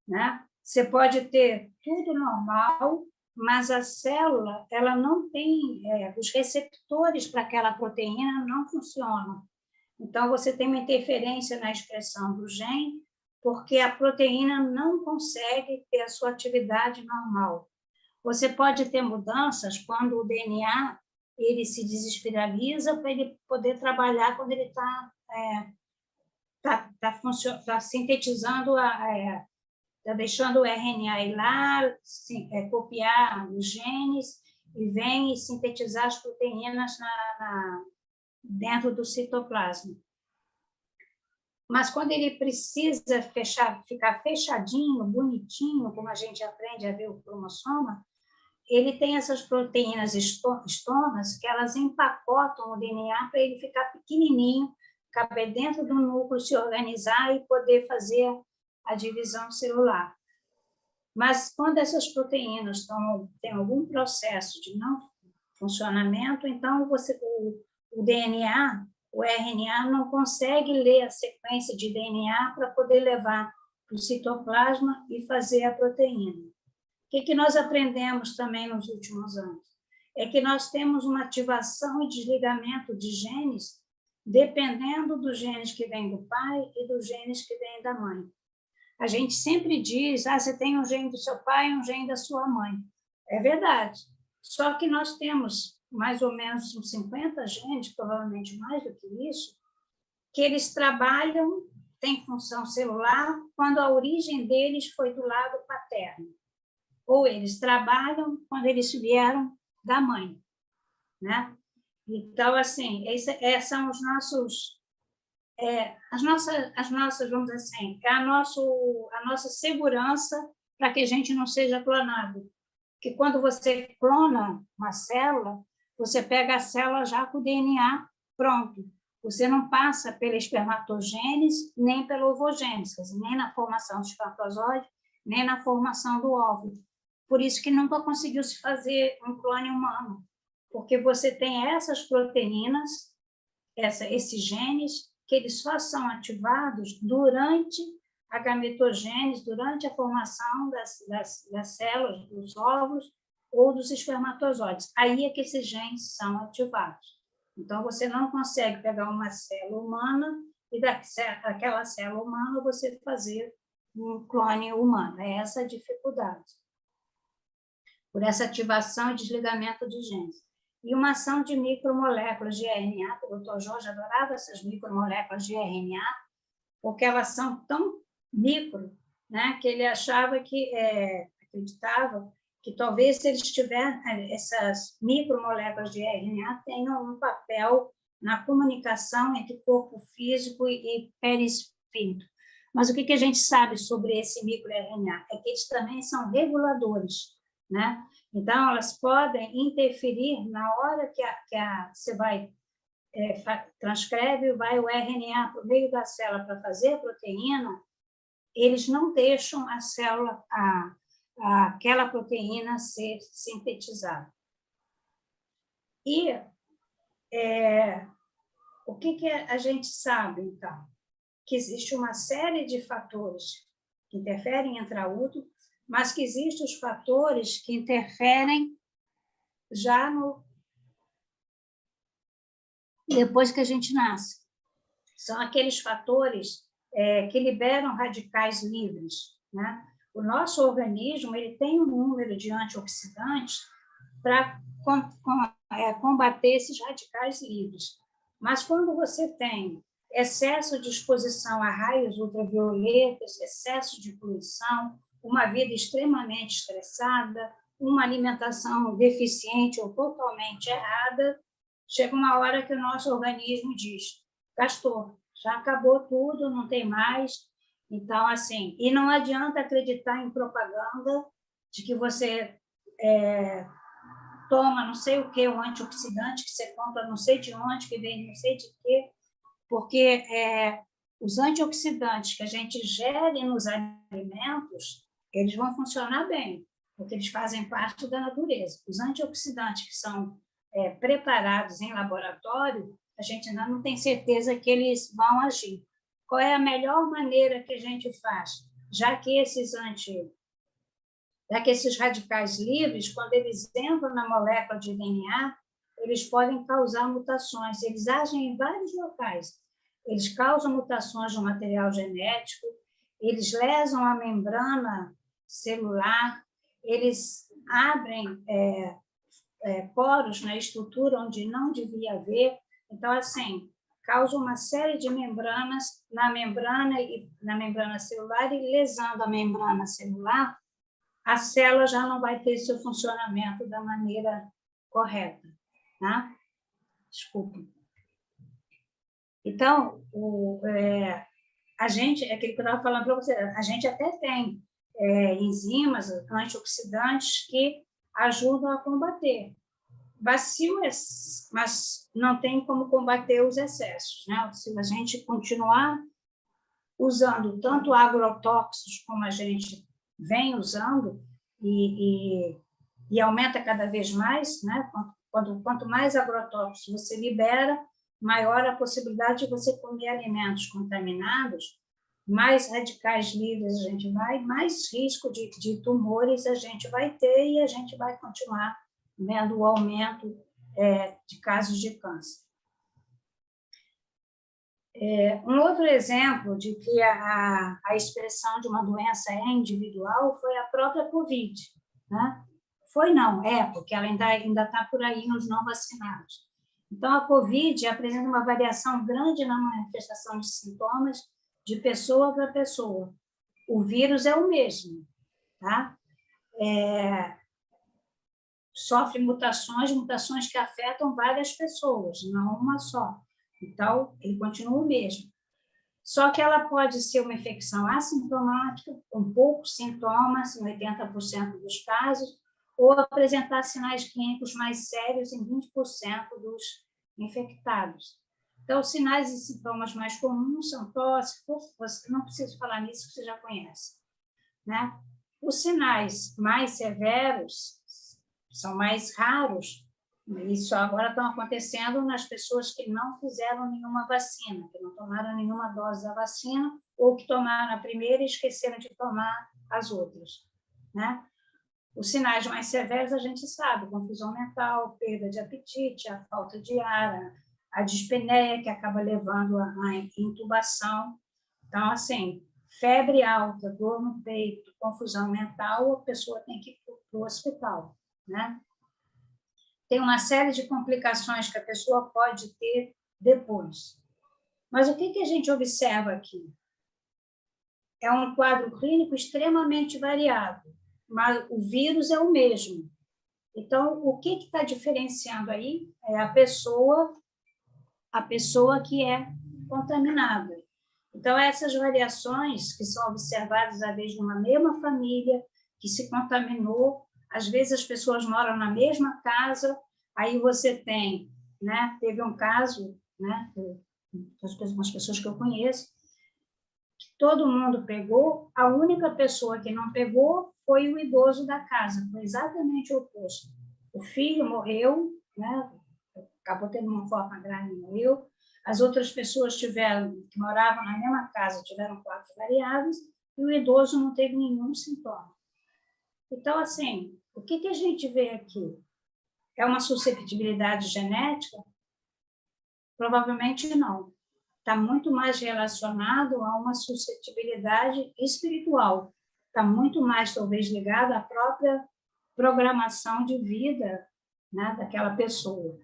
né? Você pode ter tudo normal, mas a célula ela não tem, os receptores para aquela proteína não funcionam. Então, você tem uma interferência na expressão do gene, porque a proteína não consegue ter a sua atividade normal. Você pode ter mudanças quando o DNA ele se desespiraliza para ele poder trabalhar quando ele tá sintetizando, está deixando o RNA ir lá, copiar os genes e vem sintetizar as proteínas dentro do citoplasma. Mas quando ele precisa ficar fechadinho, bonitinho, como a gente aprende a ver o cromossoma, ele tem essas proteínas estonas que elas empacotam o DNA para ele ficar pequenininho, caber dentro do núcleo, se organizar e poder fazer a divisão celular. Mas quando essas proteínas têm algum processo de não funcionamento, então o DNA, o RNA, não consegue ler a sequência de DNA para poder levar para o citoplasma e fazer a proteína. O que nós aprendemos também nos últimos anos? É que nós temos uma ativação e desligamento de genes dependendo dos genes que vêm do pai e dos genes que vêm da mãe. A gente sempre diz, você tem um gene do seu pai e um gene da sua mãe. É verdade. Só que nós temos mais ou menos uns 50 genes, provavelmente mais do que isso, que eles trabalham, têm função celular, quando a origem deles foi do lado paterno. Ou eles trabalham quando eles vieram da mãe, né? Então, assim, esses são os nossos, as nossas, vamos dizer assim, a nossa segurança para que a gente não seja clonado. Que quando você clona uma célula, você pega a célula já com o DNA pronto. Você não passa pela espermatogênese, nem pela ovogênese, nem na formação do espermatozoide, nem na formação do óvulo. Por isso que nunca conseguiu se fazer um clone humano, porque você tem essas proteínas, esses genes, que eles só são ativados durante a gametogênese, durante a formação das células, dos óvulos ou dos espermatozoides. Aí é que esses genes são ativados. Então, você não consegue pegar uma célula humana e daquela célula humana você fazer um clone humano. É essa a dificuldade. Por essa ativação e desligamento de genes. E uma ação de micromoléculas de RNA, o Dr. Jorge adorava essas micromoléculas de RNA, porque elas são tão micro, né, que ele achava acreditava que talvez se eles tiverem essas micromoléculas de RNA tenham um papel na comunicação entre corpo físico e perispírito. Mas o que a gente sabe sobre esse microRNA? É que eles também são reguladores, né? Então, elas podem interferir na hora que você vai transcreve, vai o RNA para o meio da célula para fazer a proteína, eles não deixam a célula, aquela proteína ser sintetizada. E o que a gente sabe, então? Que existe uma série de fatores que interferem intraútero, mas que existem os fatores que interferem já depois que a gente nasce. São aqueles fatores que liberam radicais livres, né? O nosso organismo ele tem um número de antioxidantes para combater esses radicais livres. Mas quando você tem excesso de exposição a raios ultravioletas, excesso de poluição, uma vida extremamente estressada, uma alimentação deficiente ou totalmente errada, chega uma hora que o nosso organismo diz, gastou, já acabou tudo, não tem mais. Então, assim, e não adianta acreditar em propaganda de que você toma não sei o que, um antioxidante que você compra não sei de onde, que vem não sei de quê, porque os antioxidantes que a gente gere nos alimentos, eles vão funcionar bem, porque eles fazem parte da natureza. Os antioxidantes que são preparados em laboratório, a gente ainda não tem certeza que eles vão agir. Qual é a melhor maneira que a gente faz? Já que esses radicais livres, quando eles entram na molécula de DNA, eles podem causar mutações. Eles agem em vários locais. Eles causam mutações no material genético, eles lesam a membrana celular, eles abrem poros na estrutura onde não devia haver. Então, assim, causa uma série de membranas na membrana celular, e lesando a membrana celular, a célula já não vai ter seu funcionamento da maneira correta, tá? Desculpa. Então, a gente, é aquilo que eu estava falando para você, a gente até tem enzimas antioxidantes que ajudam a combater. Mas não tem como combater os excessos, né? Se a gente continuar usando tanto agrotóxicos como a gente vem usando e aumenta cada vez mais, né? Quanto mais agrotóxicos você libera, maior a possibilidade de você comer alimentos contaminados, mais radicais livres a gente vai, mais risco de tumores a gente vai ter, e a gente vai continuar vendo o aumento de casos de câncer. Um outro exemplo de que a expressão de uma doença é individual foi a própria Covid, né? Porque ela ainda está por aí nos não vacinados. Então, a Covid apresenta uma variação grande na manifestação de sintomas de pessoa para pessoa. O vírus é o mesmo, tá? Sofre mutações que afetam várias pessoas, não uma só. Então, ele continua o mesmo. Só que ela pode ser uma infecção assintomática, com poucos sintomas, em 80% dos casos, ou apresentar sinais clínicos mais sérios em 20% dos infectados. Então, os sinais e sintomas mais comuns são tosse, não preciso falar nisso, que você já conhece, né? Os sinais mais severos são mais raros, e só agora estão acontecendo nas pessoas que não fizeram nenhuma vacina, que não tomaram nenhuma dose da vacina, ou que tomaram a primeira e esqueceram de tomar as outras, né? Os sinais mais severos a gente sabe: confusão mental, perda de apetite, a falta de ar, a dispneia, que acaba levando à intubação. Então, assim, febre alta, dor no peito, confusão mental, a pessoa tem que ir para o hospital, né? Tem uma série de complicações que a pessoa pode ter depois. Mas o que a gente observa aqui? É um quadro clínico extremamente variado, mas o vírus é o mesmo. Então, o que está diferenciando aí é a pessoa que é contaminada. Então, essas variações que são observadas, às vezes, numa mesma família que se contaminou, às vezes as pessoas moram na mesma casa, aí você tem, né? Teve um caso, né? Umas pessoas que eu conheço, que todo mundo pegou, a única pessoa que não pegou foi o idoso da casa, foi exatamente o oposto. O filho morreu, né? Acabou tendo uma forma grave e morreu. As outras pessoas que moravam na mesma casa, tiveram quadros variados, e o idoso não teve nenhum sintoma. Então, assim, o que a gente vê aqui? É uma susceptibilidade genética? Provavelmente não. Está muito mais relacionado a uma suscetibilidade espiritual. Está muito mais, talvez, ligado à própria programação de vida, né, daquela pessoa.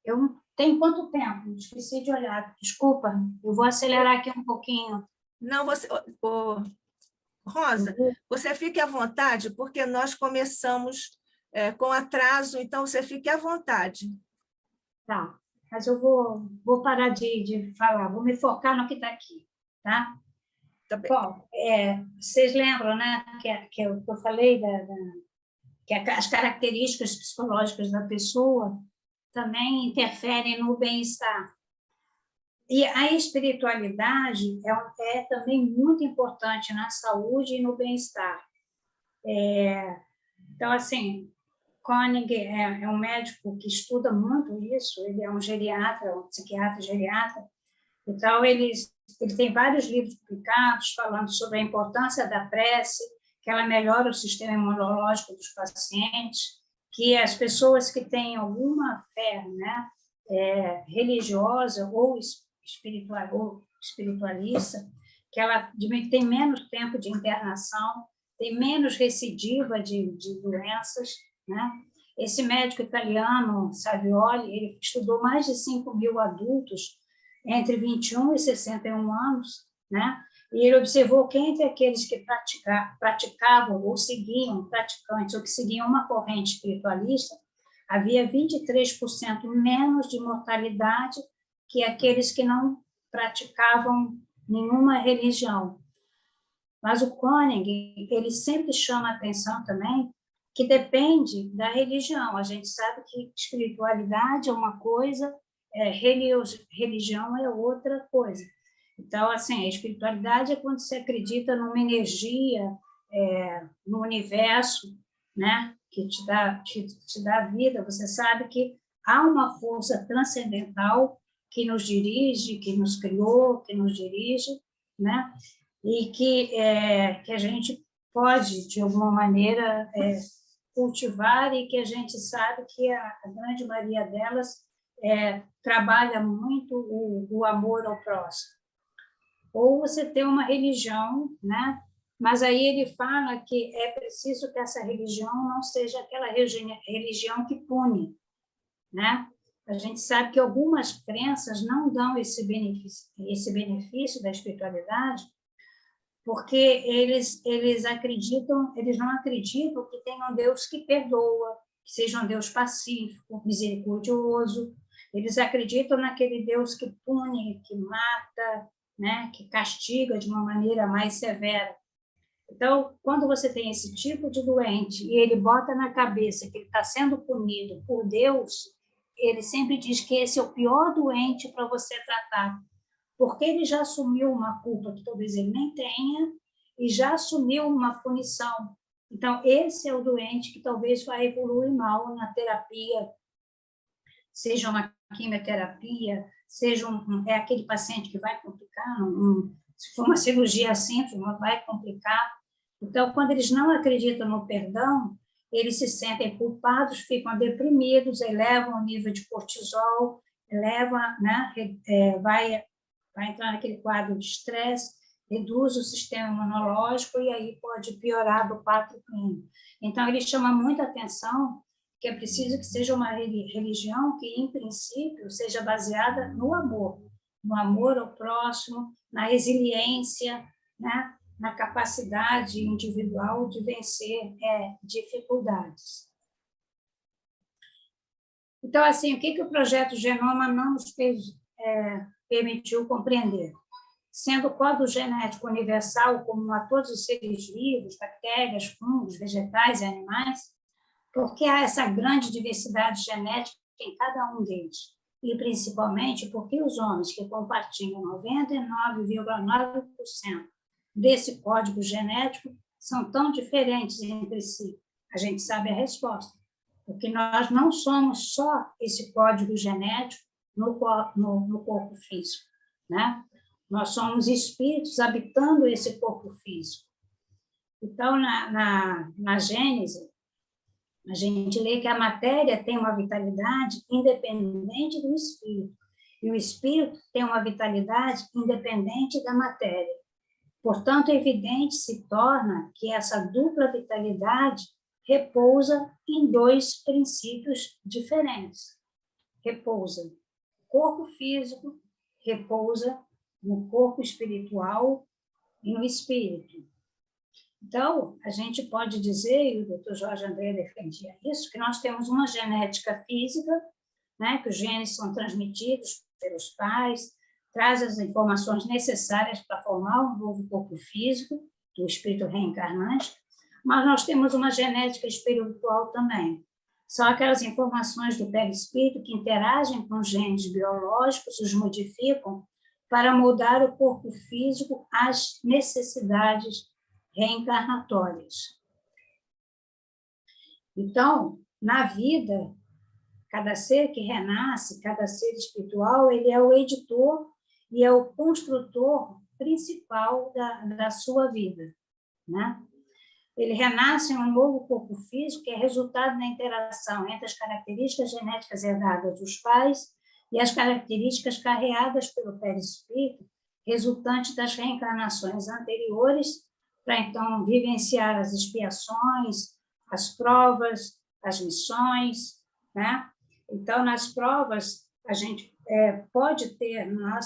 Eu tenho quanto tempo? Esqueci de olhar. Desculpa, eu vou acelerar aqui um pouquinho. Não, Rosa, você fique à vontade, porque nós começamos com atraso, então você fique à vontade. Tá, mas eu vou parar de falar, vou me focar no que está aqui, tá? Tá bem. Bom, vocês lembram, né, que eu falei que as características psicológicas da pessoa também interferem no bem-estar. E a espiritualidade é também muito importante na saúde e no bem-estar. Então, assim, Koenig é um médico que estuda muito isso, ele é um geriatra, um psiquiatra geriatra, então ele tem vários livros publicados falando sobre a importância da prece, que ela melhora o sistema imunológico dos pacientes, que as pessoas que têm alguma fé, né, religiosa ou espiritualista, que ela tem menos tempo de internação, tem menos recidiva de doenças, né? Esse médico italiano, Savioli, ele estudou mais de 5.000 adultos entre 21 e 61 anos, né? E ele observou que entre aqueles que praticavam ou seguiam praticantes ou que seguiam uma corrente espiritualista, havia 23% menos de mortalidade que aqueles que não praticavam nenhuma religião. Mas o Koenig, ele sempre chama a atenção também que depende da religião. A gente sabe que espiritualidade é uma coisa, religião é outra coisa. Então, assim, a espiritualidade é quando você acredita numa energia, no universo, né, que te dá vida. Você sabe que há uma força transcendental que nos dirige, que nos criou, que nos dirige, né, e que a gente pode, de alguma maneira, cultivar, e que a gente sabe que a grande maioria delas trabalha muito o amor ao próximo. Ou você tem uma religião, né? Mas aí ele fala que é preciso que essa religião não seja aquela religião que pune, né? A gente sabe que algumas crenças não dão esse benefício da espiritualidade, porque eles não acreditam que tenha um Deus que perdoa, que seja um Deus pacífico, misericordioso. Eles acreditam naquele Deus que pune, que mata, né, que castiga de uma maneira mais severa. Então, quando você tem esse tipo de doente e ele bota na cabeça que ele está sendo punido por Deus, ele sempre diz que esse é o pior doente para você tratar, porque ele já assumiu uma culpa que talvez ele nem tenha e já assumiu uma punição. Então, esse é o doente que talvez vai evoluir mal na terapia, seja uma quimioterapia, seja aquele paciente que vai complicar, se for uma cirurgia simples, vai complicar. Então, quando eles não acreditam no perdão, eles se sentem culpados, ficam deprimidos, elevam o nível de cortisol, né, vai entrar naquele quadro de estresse, reduz o sistema imunológico e aí pode piorar do quadro clínico. Então, ele chama muita atenção que é preciso que seja uma religião que, em princípio, seja baseada no amor ao próximo, na resiliência, né? Na capacidade individual de vencer dificuldades. Então, assim, o que o Projeto Genoma não nos permitiu compreender? Sendo o código genético universal comum a todos os seres vivos, bactérias, fungos, vegetais e animais, porque há essa grande diversidade genética em cada um deles. e principalmente porque os homens que compartilham 99,9% desse código genético são tão diferentes entre si? A gente sabe a resposta, porque nós não somos só esse código genético no corpo físico, né? Nós somos espíritos habitando esse corpo físico. Então, na Gênese, a gente lê que a matéria tem uma vitalidade independente do espírito, e o espírito tem uma vitalidade independente da matéria. Portanto, evidente se torna que essa dupla vitalidade repousa em dois princípios diferentes. Repousa no corpo físico, repousa no corpo espiritual e no espírito. Então, a gente pode dizer, e o Dr. Jorge André defendia isso, que nós temos uma genética física, né, que os genes são transmitidos pelos pais, traz as informações necessárias para formar um novo corpo físico, do espírito reencarnante, mas nós temos uma genética espiritual também. São aquelas informações do perispírito que interagem com os genes biológicos, os modificam para moldar o corpo físico às necessidades reencarnatórias. Então, na vida, cada ser que renasce, cada ser espiritual, ele é o editor e é o construtor principal da sua vida, né? Ele renasce em um novo corpo físico que é resultado da interação entre as características genéticas herdadas dos pais e as características carreadas pelo perispírito, resultantes das reencarnações anteriores, para então vivenciar as expiações, as provas, as missões, né? Então, nas provas, a gente pode ter na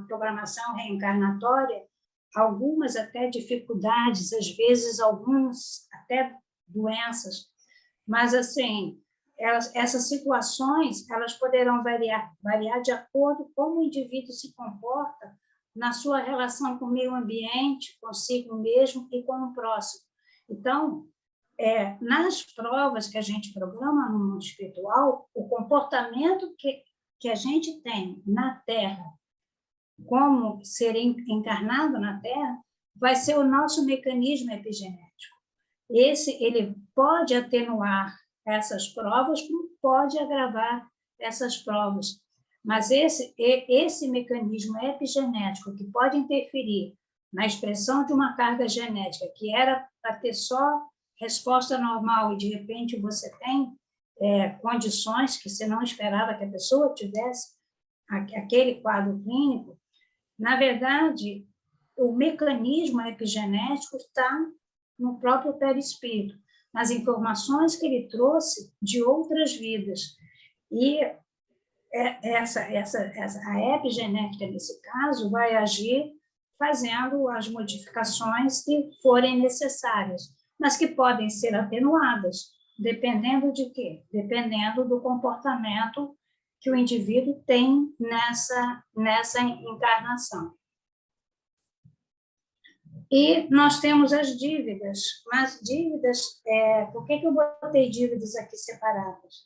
programação reencarnatória algumas até dificuldades, às vezes algumas até doenças, mas assim, essas situações elas poderão variar de acordo com como o indivíduo se comporta na sua relação com o meio ambiente, consigo mesmo e com o próximo. Então, nas provas que a gente programa no mundo espiritual, o comportamento que a gente tem na Terra, como ser encarnado na Terra, vai ser o nosso mecanismo epigenético. Ele pode atenuar essas provas, pode agravar essas provas, mas esse mecanismo epigenético que pode interferir na expressão de uma carga genética que era para ter só resposta normal e de repente você tem condições que você não esperava que a pessoa tivesse aquele quadro clínico, na verdade, o mecanismo epigenético está no próprio perispírito, nas informações que ele trouxe de outras vidas. E a epigenética, nesse caso, vai agir fazendo as modificações que forem necessárias, mas que podem ser atenuadas, dependendo de quê? Dependendo do comportamento que o indivíduo tem nessa encarnação. E nós temos as dívidas, mas dívidas, por que eu botei dívidas aqui separadas?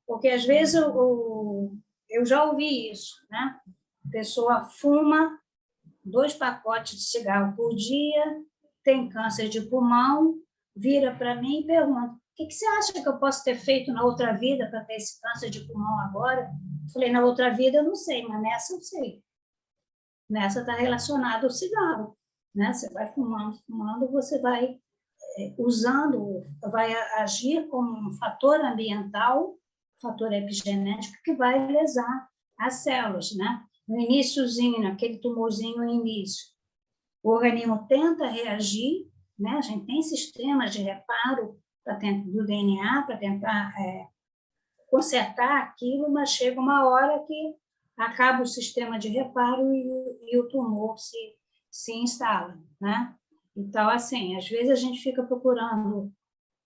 Porque às vezes eu já ouvi isso, né? A pessoa fuma 2 pacotes de cigarro por dia, tem câncer de pulmão, vira para mim e pergunta: o que você acha que eu posso ter feito na outra vida para ter esse câncer de pulmão agora? Falei, na outra vida eu não sei, mas nessa eu sei. Nessa está relacionado ao cigarro, né? Você vai fumando, você vai vai agir como um fator ambiental, fator epigenético, que vai lesar as células, né? No iniciozinho, aquele tumorzinho no início, o organismo tenta reagir, né? A gente tem sistemas de reparo do DNA para tentar consertar aquilo, mas chega uma hora que acaba o sistema de reparo e o tumor se instala, né? Então, assim, às vezes a gente fica procurando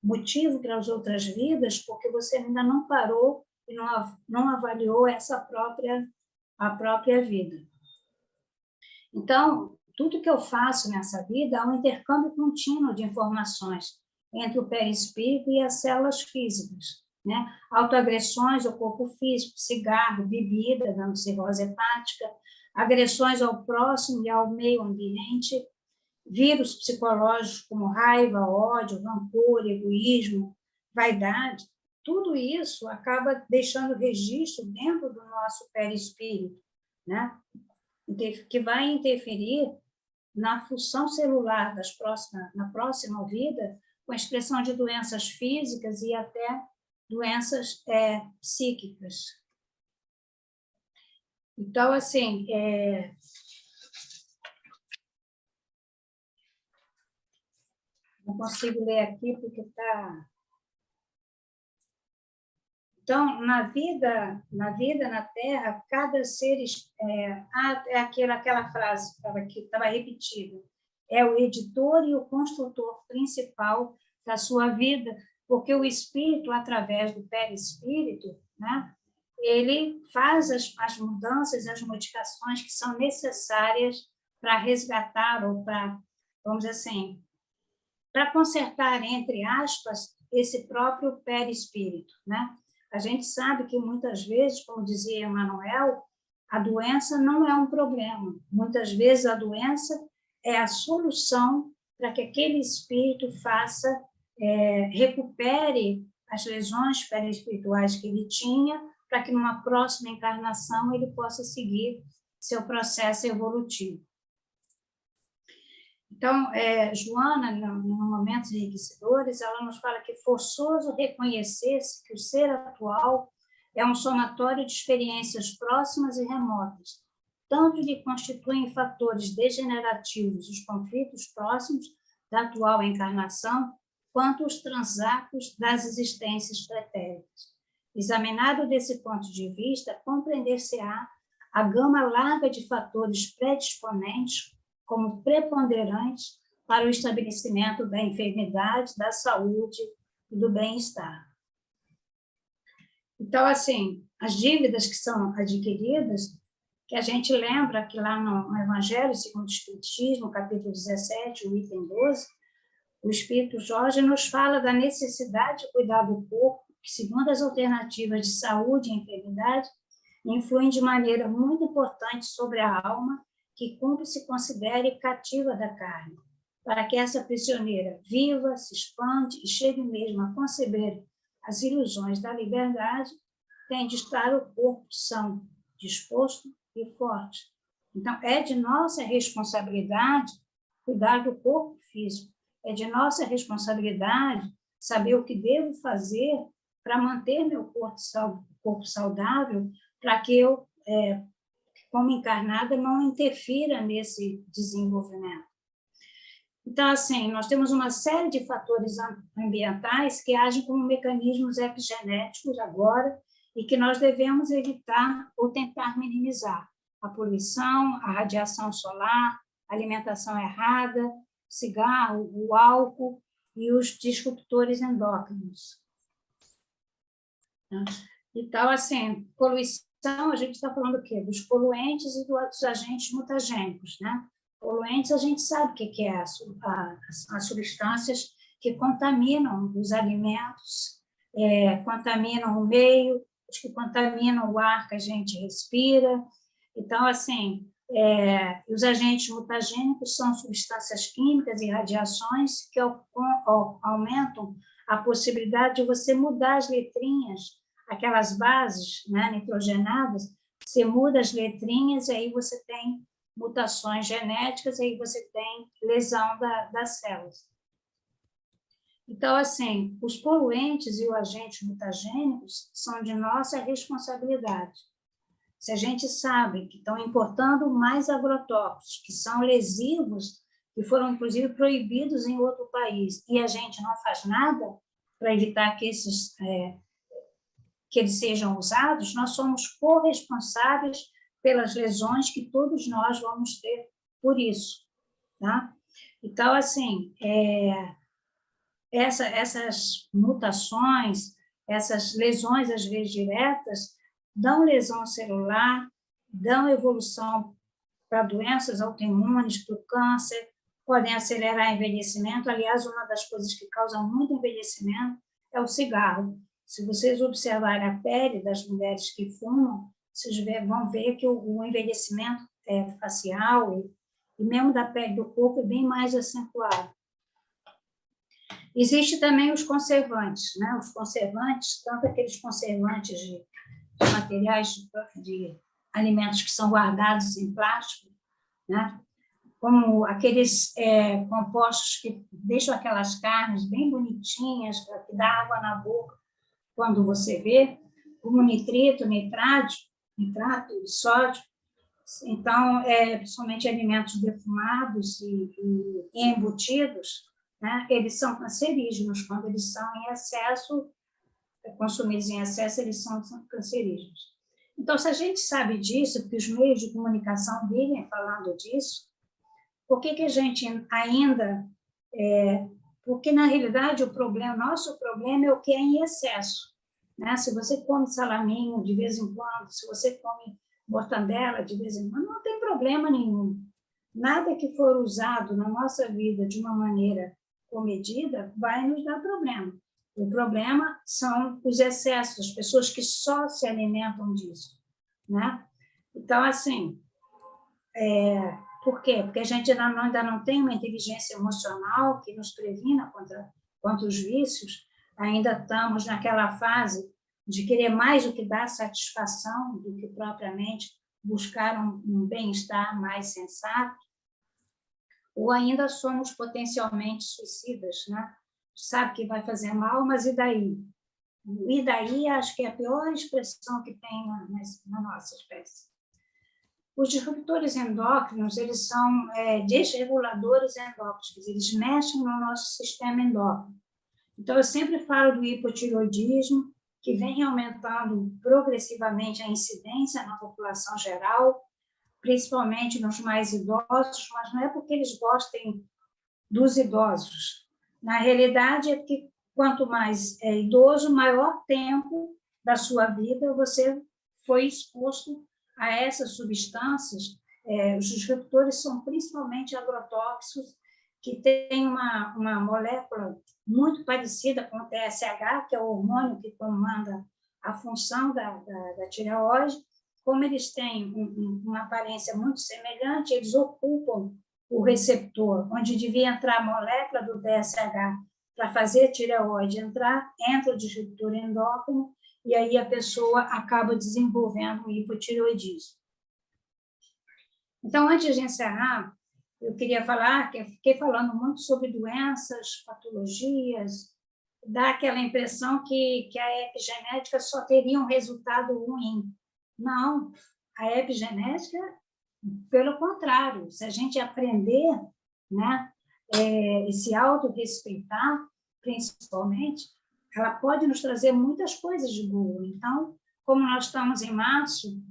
motivo para as outras vidas porque você ainda não parou e não avaliou a própria vida. Então, tudo que eu faço nessa vida é um intercâmbio contínuo de informações entre o perispírito e as células físicas, né? Autoagressões ao corpo físico, cigarro, bebida, dando cirrose hepática, agressões ao próximo e ao meio ambiente, vírus psicológicos como raiva, ódio, rancor, egoísmo, vaidade, tudo isso acaba deixando registro dentro do nosso perispírito, né? Que vai interferir na função celular na próxima vida, com a expressão de doenças físicas e até doenças psíquicas. Então, assim, não consigo ler aqui porque está... Então, na vida na Terra, cada ser... aquela frase que estava repetida. É o editor e o construtor principal da sua vida, porque o espírito, através do perispírito, né, ele faz as mudanças, as modificações que são necessárias para resgatar ou para, vamos dizer assim, para consertar, entre aspas, esse próprio perispírito, né? A gente sabe que muitas vezes, como dizia Emmanuel, a doença não é um problema. Muitas vezes a doença é a solução para que aquele espírito recupere as lesões perispirituais que ele tinha, para que numa próxima encarnação ele possa seguir seu processo evolutivo. Então, Joana, no Momentos Enriquecedores, ela nos fala que é forçoso reconhecer-se que o ser atual é um somatório de experiências próximas e remotas, tanto que constituem fatores degenerativos os conflitos próximos da atual encarnação, quanto os transatos das existências pretéritas. Examinado desse ponto de vista, compreender-se-á a gama larga de fatores predisponentes como preponderantes para o estabelecimento da enfermidade, da saúde e do bem-estar. Então, assim, as dívidas que são adquiridas, que a gente lembra que lá no Evangelho segundo o Espiritismo, capítulo 17, o item 12, o Espírito Jorge nos fala da necessidade de cuidar do corpo, que, segundo as alternativas de saúde e enfermidade, influem de maneira muito importante sobre a alma, que cumpre se considere cativa da carne, para que essa prisioneira viva, se expande e chegue mesmo a conceber as ilusões da liberdade, tem de estar o corpo são, disposto e forte. Então, é de nossa responsabilidade cuidar do corpo físico, é de nossa responsabilidade saber o que devo fazer para manter meu corpo saudável, para que eu, como encarnada, não interfira nesse desenvolvimento. Então, assim, nós temos uma série de fatores ambientais que agem como mecanismos epigenéticos agora e que nós devemos evitar ou tentar minimizar. A poluição, a radiação solar, a alimentação errada, cigarro, o álcool e os disruptores endócrinos. Então, assim, poluição, a gente está falando o quê? Dos poluentes e dos agentes mutagênicos, né? Poluentes, a gente sabe o que é as substâncias que contaminam os alimentos, contaminam o meio, os que contaminam o ar que a gente respira. Então, assim, os agentes mutagênicos são substâncias químicas e radiações que aumentam a possibilidade de você mudar as letrinhas, aquelas bases, né, nitrogenadas, você muda as letrinhas e aí você tem mutações genéticas, e aí você tem lesão das células. Então, assim, os poluentes e os agentes mutagênicos são de nossa responsabilidade. Se a gente sabe que estão importando mais agrotóxicos, que são lesivos, que foram, inclusive, proibidos em outro país, e a gente não faz nada para evitar que eles sejam usados, nós somos corresponsáveis pelas lesões que todos nós vamos ter por isso. Tá? Então, assim, essas mutações, essas lesões, às vezes diretas, dão lesão celular, dão evolução para doenças autoimunes, para o câncer, podem acelerar o envelhecimento. Aliás, uma das coisas que causa muito envelhecimento é o cigarro. Se vocês observarem a pele das mulheres que fumam, vocês vão ver que o envelhecimento facial e mesmo da pele do corpo é bem mais acentuado. Existe também os conservantes, né? Os conservantes, tanto aqueles conservantes de materiais de alimentos que são guardados em plástico, né? Como aqueles compostos que deixam aquelas carnes bem bonitinhas, que dá água na boca quando você vê, como nitrito, nitrato de sódio. Então, principalmente alimentos defumados e embutidos, né? Eles são cancerígenos. Quando eles são em excesso, consumidos em excesso, eles são cancerígenos. Então, se a gente sabe disso, porque os meios de comunicação vivem falando disso, por que a gente ainda... porque, na realidade, nosso problema é o que é em excesso. Né? Se você come salaminho de vez em quando, se você come mortandela de vez em quando, não tem problema nenhum. Nada que for usado na nossa vida de uma maneira comedida vai nos dar problema. O problema são os excessos, as pessoas que só se alimentam disso. Né? Então, assim... Por quê? Porque a gente ainda não tem uma inteligência emocional que nos previna contra os vícios, ainda estamos naquela fase de querer mais do que dar satisfação do que propriamente buscar um bem-estar mais sensato, ou ainda somos potencialmente suicidas, né? Sabe que vai fazer mal, mas e daí? E daí acho que é a pior expressão que tem na nossa espécie. Os disruptores endócrinos, eles são desreguladores endócrinos, quer dizer, eles mexem no nosso sistema endócrino. Então, eu sempre falo do hipotireoidismo, que vem aumentando progressivamente a incidência na população geral, principalmente nos mais idosos, mas não é porque eles gostem dos idosos. Na realidade, é porque quanto mais idoso, maior tempo da sua vida você foi exposto a essas substâncias. Os disruptores são principalmente agrotóxicos, que têm uma molécula muito parecida com o TSH, que é o hormônio que comanda a função da tireoide. Como eles têm uma aparência muito semelhante, eles ocupam o receptor, onde devia entrar a molécula do TSH para fazer a tireoide entra o disruptor endócrino, e aí a pessoa acaba desenvolvendo um hipotireoidismo. Então, antes de encerrar, eu queria falar que eu fiquei falando muito sobre doenças, patologias, dá aquela impressão que a epigenética só teria um resultado ruim. Não, a epigenética, pelo contrário, se a gente aprender, né, e se autorrespeitar, principalmente, ela pode nos trazer muitas coisas de boa. Então, como nós estamos em março,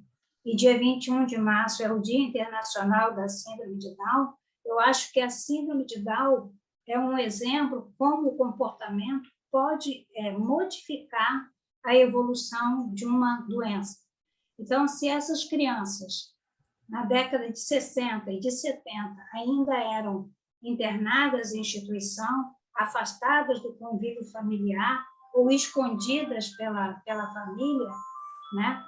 e dia 21 de março é o Dia Internacional da Síndrome de Down, eu acho que a síndrome de Down é um exemplo como o comportamento pode modificar a evolução de uma doença. Então, se essas crianças, na década de 60 e de 70, ainda eram internadas em instituição, afastadas do convívio familiar ou escondidas pela família, né?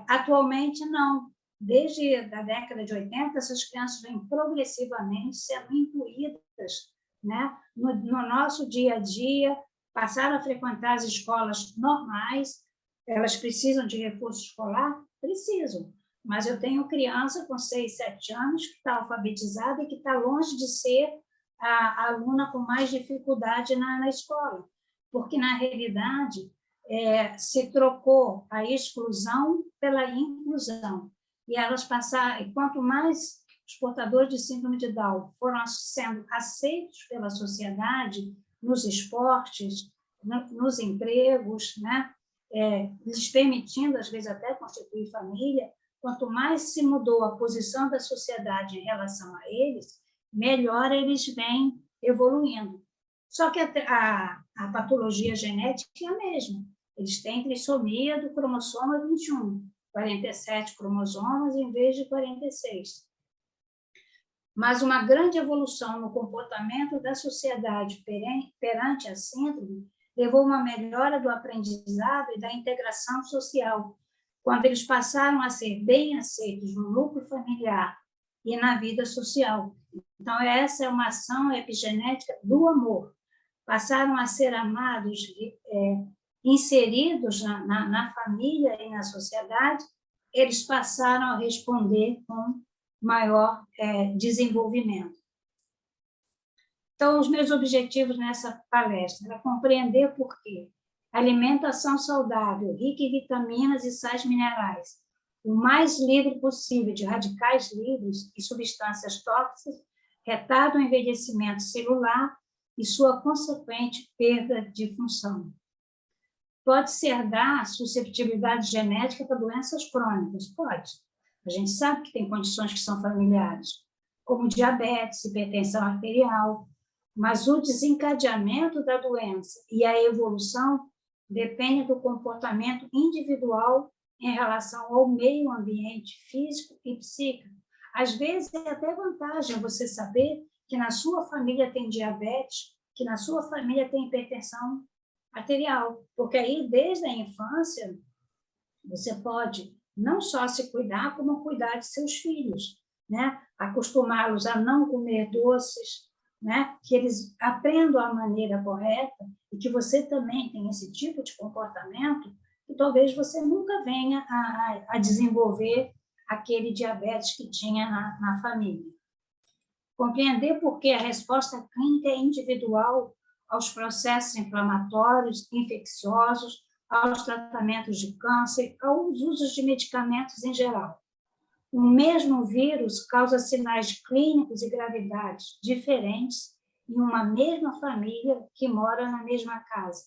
Atualmente, não. Desde a década de 80, essas crianças vêm progressivamente sendo incluídas, né, no nosso dia a dia, passaram a frequentar as escolas normais. Elas precisam de reforço escolar? Precisam. Mas eu tenho criança com 6, 7 anos que está alfabetizada e que está longe de ser a aluna com mais dificuldade na escola, porque, na realidade, se trocou a exclusão pela inclusão. E elas passaram, e quanto mais os portadores de síndrome de Down foram sendo aceitos pela sociedade, nos esportes, nos empregos, né? Lhes permitindo, às vezes, até constituir família, quanto mais se mudou a posição da sociedade em relação a eles, melhor eles vêm evoluindo. Só que a patologia genética é a mesma. Eles têm trissomia do cromossoma 21, 47 cromossomas em vez de 46. Mas uma grande evolução no comportamento da sociedade perante a síndrome levou a uma melhora do aprendizado e da integração social, quando eles passaram a ser bem aceitos no núcleo familiar e na vida social. Então, essa é uma ação epigenética do amor. Passaram a ser amados, inseridos na família e na sociedade, eles passaram a responder com maior desenvolvimento. Então, os meus objetivos nessa palestra é compreender por que alimentação saudável, rica em vitaminas e sais minerais, o mais livre possível de radicais livres e substâncias tóxicas, retarda o envelhecimento celular e sua consequente perda de função. Pode-se herdar susceptibilidade genética para doenças crônicas? Pode. A gente sabe que tem condições que são familiares, como diabetes, hipertensão arterial, mas o desencadeamento da doença e a evolução dependem do comportamento individual em relação ao meio ambiente físico e psíquico. Às vezes, é até vantagem você saber que na sua família tem diabetes, que na sua família tem hipertensão arterial, porque aí, desde a infância, você pode não só se cuidar, como cuidar de seus filhos, né? Acostumá-los a não comer doces, né? Que eles aprendam a maneira correta e que você também tenha esse tipo de comportamento, que talvez você nunca venha a desenvolver aquele diabetes que tinha na família. Compreender por que a resposta clínica é individual aos processos inflamatórios, infecciosos, aos tratamentos de câncer, aos usos de medicamentos em geral. O mesmo vírus causa sinais clínicos e gravidades diferentes em uma mesma família que mora na mesma casa.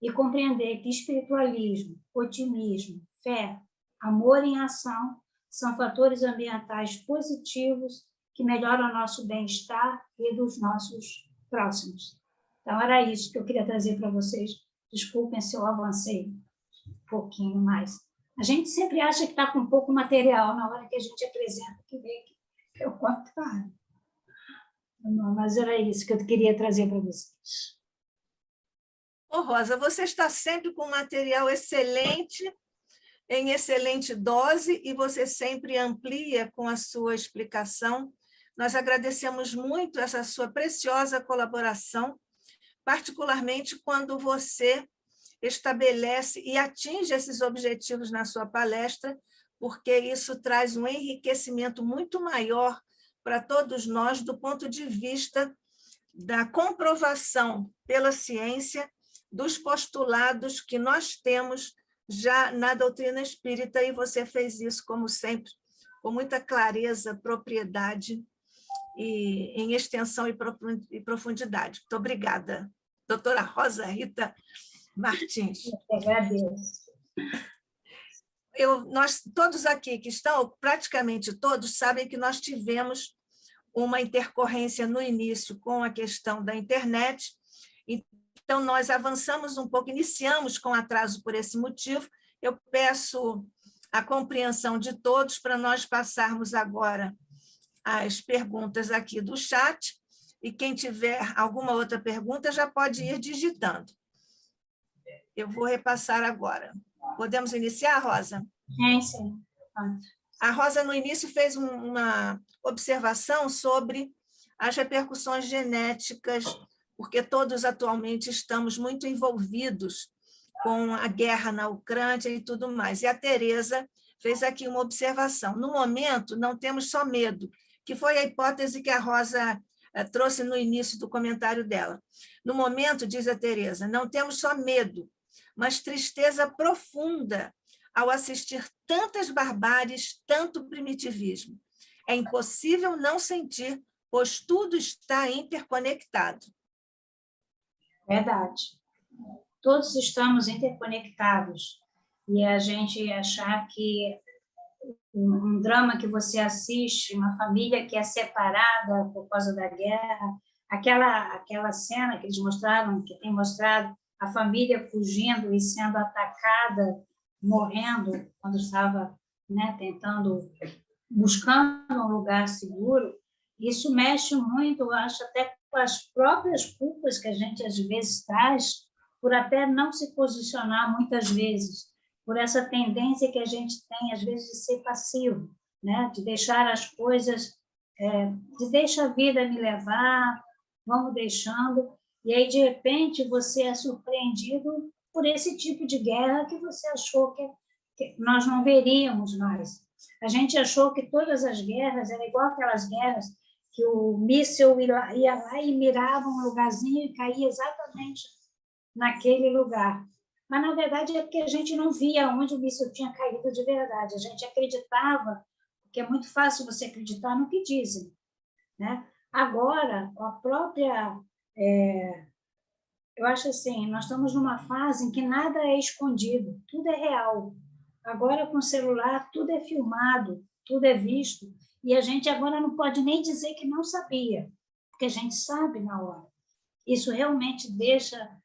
E compreender que espiritualismo, otimismo, fé, amor em ação são fatores ambientais positivos que melhoram o nosso bem-estar e dos nossos próximos. Então, era isso que eu queria trazer para vocês. Desculpem se eu avancei um pouquinho mais. A gente sempre acha que está com pouco material na hora que a gente apresenta, que vê que é o contrário. Mas era isso que eu queria trazer para vocês. Ô, Rosa, você está sempre com material excelente, em excelente dose, e você sempre amplia com a sua explicação. Nós agradecemos muito essa sua preciosa colaboração, particularmente quando você estabelece e atinge esses objetivos na sua palestra, porque isso traz um enriquecimento muito maior para todos nós do ponto de vista da comprovação pela ciência dos postulados que nós temos já na doutrina espírita, e você fez isso, como sempre, com muita clareza, propriedade e em extensão e profundidade. Muito obrigada, doutora Rosa Rita Martins. Eu agradeço. Nós todos aqui que estão, praticamente todos, sabem que nós tivemos uma intercorrência no início com a questão da internet, então nós avançamos um pouco, iniciamos com atraso por esse motivo. Eu peço a compreensão de todos para nós passarmos agora as perguntas aqui do chat, e quem tiver alguma outra pergunta já pode ir digitando. Eu vou repassar agora. Podemos iniciar, Rosa? Sim. A Rosa, no início, fez uma observação sobre as repercussões genéticas, porque todos atualmente estamos muito envolvidos com a guerra na Ucrânia e tudo mais. E a Tereza fez aqui uma observação. No momento, não temos só medo, que foi a hipótese que a Rosa trouxe no início do comentário dela. No momento, diz a Tereza, não temos só medo, mas tristeza profunda ao assistir tantas barbáries, tanto primitivismo. É impossível não sentir, pois tudo está interconectado. Verdade. Todos estamos interconectados. E a gente achar que um drama que você assiste, uma família que é separada por causa da guerra, aquela cena que eles mostraram, que tem mostrado a família fugindo e sendo atacada, morrendo, quando estava, né, buscando um lugar seguro, isso mexe muito, eu acho, até com as próprias culpas que a gente às vezes traz por até não se posicionar muitas vezes, por essa tendência que a gente tem, às vezes, de ser passivo, né? De deixar as coisas, de deixa a vida me levar, vamos deixando, e aí, de repente, você é surpreendido por esse tipo de guerra que você achou que nós não veríamos mais. A gente achou que todas as guerras eram igual aquelas guerras que o míssil ia lá e mirava um lugarzinho e caía exatamente naquele lugar. Mas, na verdade, é porque a gente não via onde o míssil tinha caído de verdade. A gente acreditava, porque é muito fácil você acreditar no que dizem, né? Agora, a própria... eu acho assim, nós estamos numa fase em que nada é escondido, tudo é real. Agora, com o celular, tudo é filmado, tudo é visto, e a gente agora não pode nem dizer que não sabia, porque a gente sabe na hora. Isso realmente deixa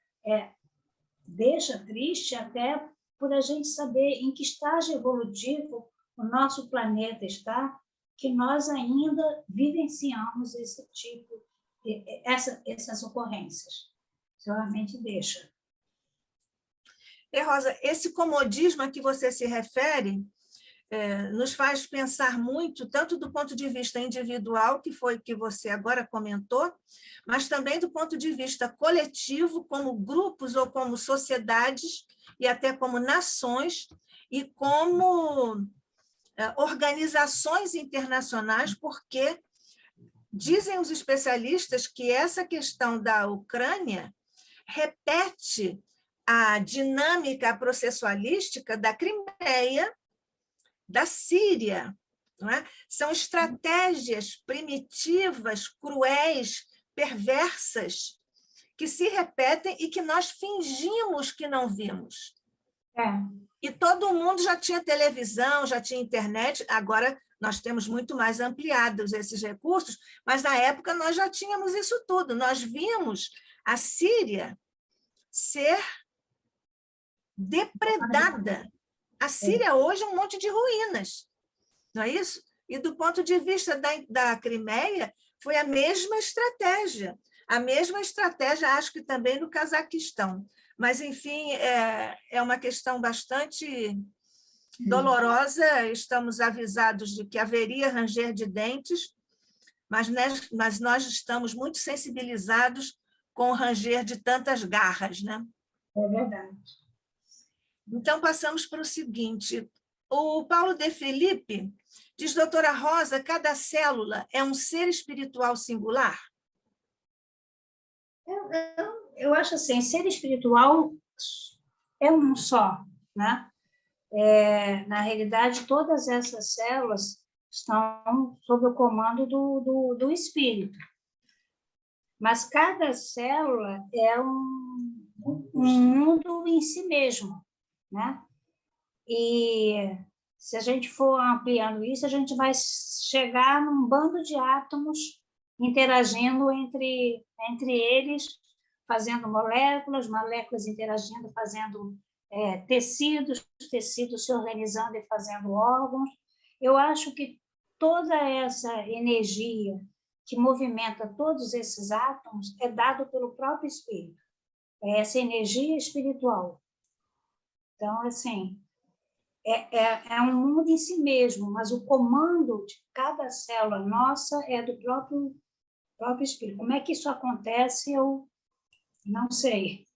triste até por a gente saber em que estágio evolutivo o nosso planeta está, que nós ainda vivenciamos esse tipo, essas ocorrências. Isso realmente deixa. Rosa, esse comodismo a que você se refere nos faz pensar muito, tanto do ponto de vista individual, que foi o que você agora comentou, mas também do ponto de vista coletivo, como grupos ou como sociedades, e até como nações, e como organizações internacionais, porque dizem os especialistas que essa questão da Ucrânia repete a dinâmica processualística da Crimeia, da Síria. Não é? São estratégias primitivas, cruéis, perversas, que se repetem e que nós fingimos que não vimos. E todo mundo já tinha televisão, já tinha internet, agora nós temos muito mais ampliados esses recursos, mas na época nós já tínhamos isso tudo. Nós vimos a Síria ser depredada. A Síria hoje é um monte de ruínas, não é isso? E do ponto de vista da Crimeia, foi a mesma estratégia. A mesma estratégia, acho que também no Cazaquistão. Mas, enfim, é uma questão bastante dolorosa. Estamos avisados de que haveria ranger de dentes, mas nós estamos muito sensibilizados com o ranger de tantas garras, né? É verdade. Então, passamos para o seguinte. O Paulo de Felipe diz, doutora Rosa, cada célula é um ser espiritual singular? Eu acho assim, ser espiritual é um só, né? Na realidade, todas essas células estão sob o comando do espírito. Mas cada célula é um mundo em si mesmo, né? E se a gente for ampliando isso, a gente vai chegar num bando de átomos interagindo entre eles, fazendo moléculas interagindo, fazendo tecidos se organizando e fazendo órgãos. Eu acho que toda essa energia que movimenta todos esses átomos é dado pelo próprio espírito. É essa energia espiritual. Então, assim, é um mundo em si mesmo, mas o comando de cada célula nossa é do próprio espírito. Como é que isso acontece, eu não sei.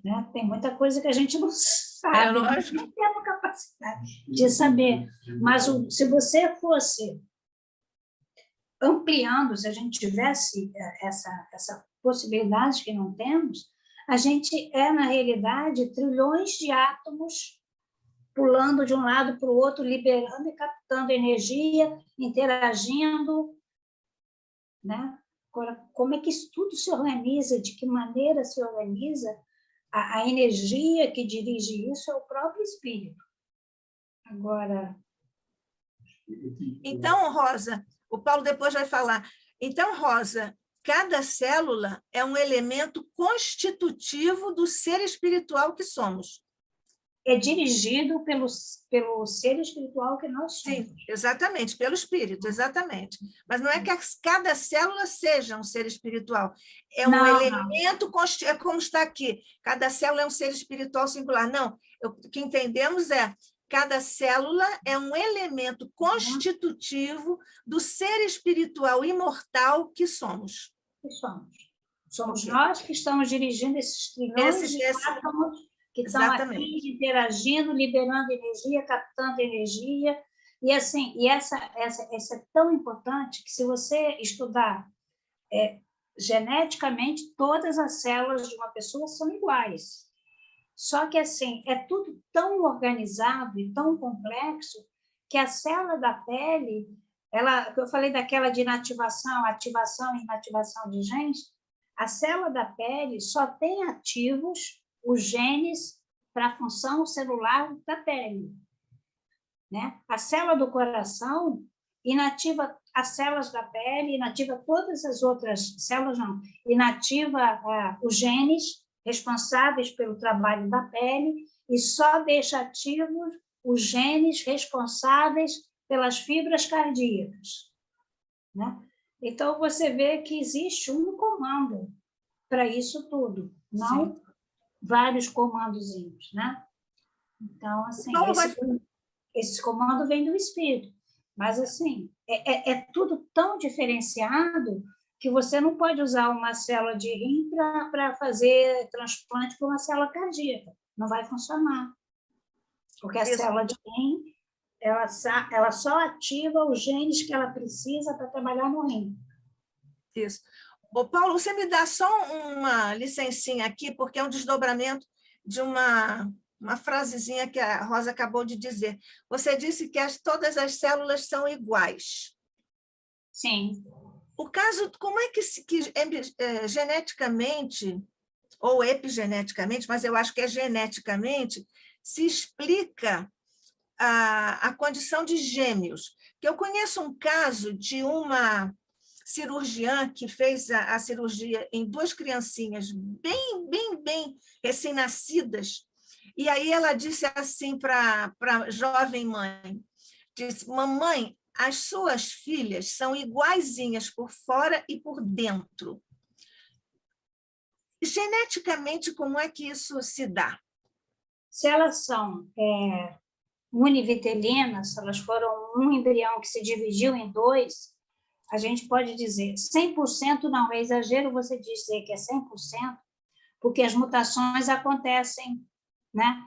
Né? Tem muita coisa que a gente não sabe, não temos capacidade de saber. Mas se você fosse ampliando, se a gente tivesse essa possibilidade que não temos, a gente na realidade, trilhões de átomos pulando de um lado para o outro, liberando e captando energia, interagindo, né? Agora, como é que isso tudo se organiza? De que maneira se organiza? A energia que dirige isso é o próprio espírito. Agora... Então, Rosa, o Paulo depois vai falar. Então, Rosa, cada célula é um elemento constitutivo do ser espiritual que somos. é dirigido pelo ser espiritual que nós somos. Sim, exatamente, pelo espírito, exatamente. Mas não é que cada célula seja um ser espiritual. É um elemento, é como está aqui. Cada célula é um ser espiritual singular. Não, o que entendemos é cada célula é um elemento constitutivo do ser espiritual imortal que somos. Somos nós que estamos dirigindo esses trilhões de átomos que estão aqui interagindo, liberando energia, captando energia. E assim, essa é tão importante que, se você estudar geneticamente, todas as células de uma pessoa são iguais. Só que, assim, é tudo tão organizado e tão complexo que a célula da pele, eu falei daquela de inativação, ativação e inativação de genes, a célula da pele só tem ativos os genes para a função celular da pele, né? A célula do coração inativa as células da pele, inativa todas as outras células, não, inativa os genes responsáveis pelo trabalho da pele e só deixa ativos os genes responsáveis pelas fibras cardíacas, né? Então, você vê que existe um comando para isso tudo, não vários comandozinhos, né? Então, assim, esse comando vem do espírito, mas, assim, é tudo tão diferenciado que você não pode usar uma célula de rim para fazer transplante para uma célula cardíaca, não vai funcionar, porque a célula de rim, ela só ativa os genes que ela precisa para trabalhar no rim. Isso. Ô, Paulo, você me dá só uma licencinha aqui, porque é um desdobramento de uma frasezinha que a Rosa acabou de dizer. Você disse que todas as células são iguais. Sim. O caso, como é que geneticamente, ou epigeneticamente, mas eu acho que é geneticamente, se explica a condição de gêmeos? Que eu conheço um caso de uma cirurgiã que fez a cirurgia em duas criancinhas bem recém-nascidas, e aí ela disse assim para a jovem mãe, disse: mamãe, as suas filhas são iguaizinhas por fora e por dentro. Geneticamente, como é que isso se dá? Se elas são univitelinas, se elas foram um embrião que se dividiu em dois, a gente pode dizer 100% não é exagero você dizer que é 100%, porque as mutações acontecem, né?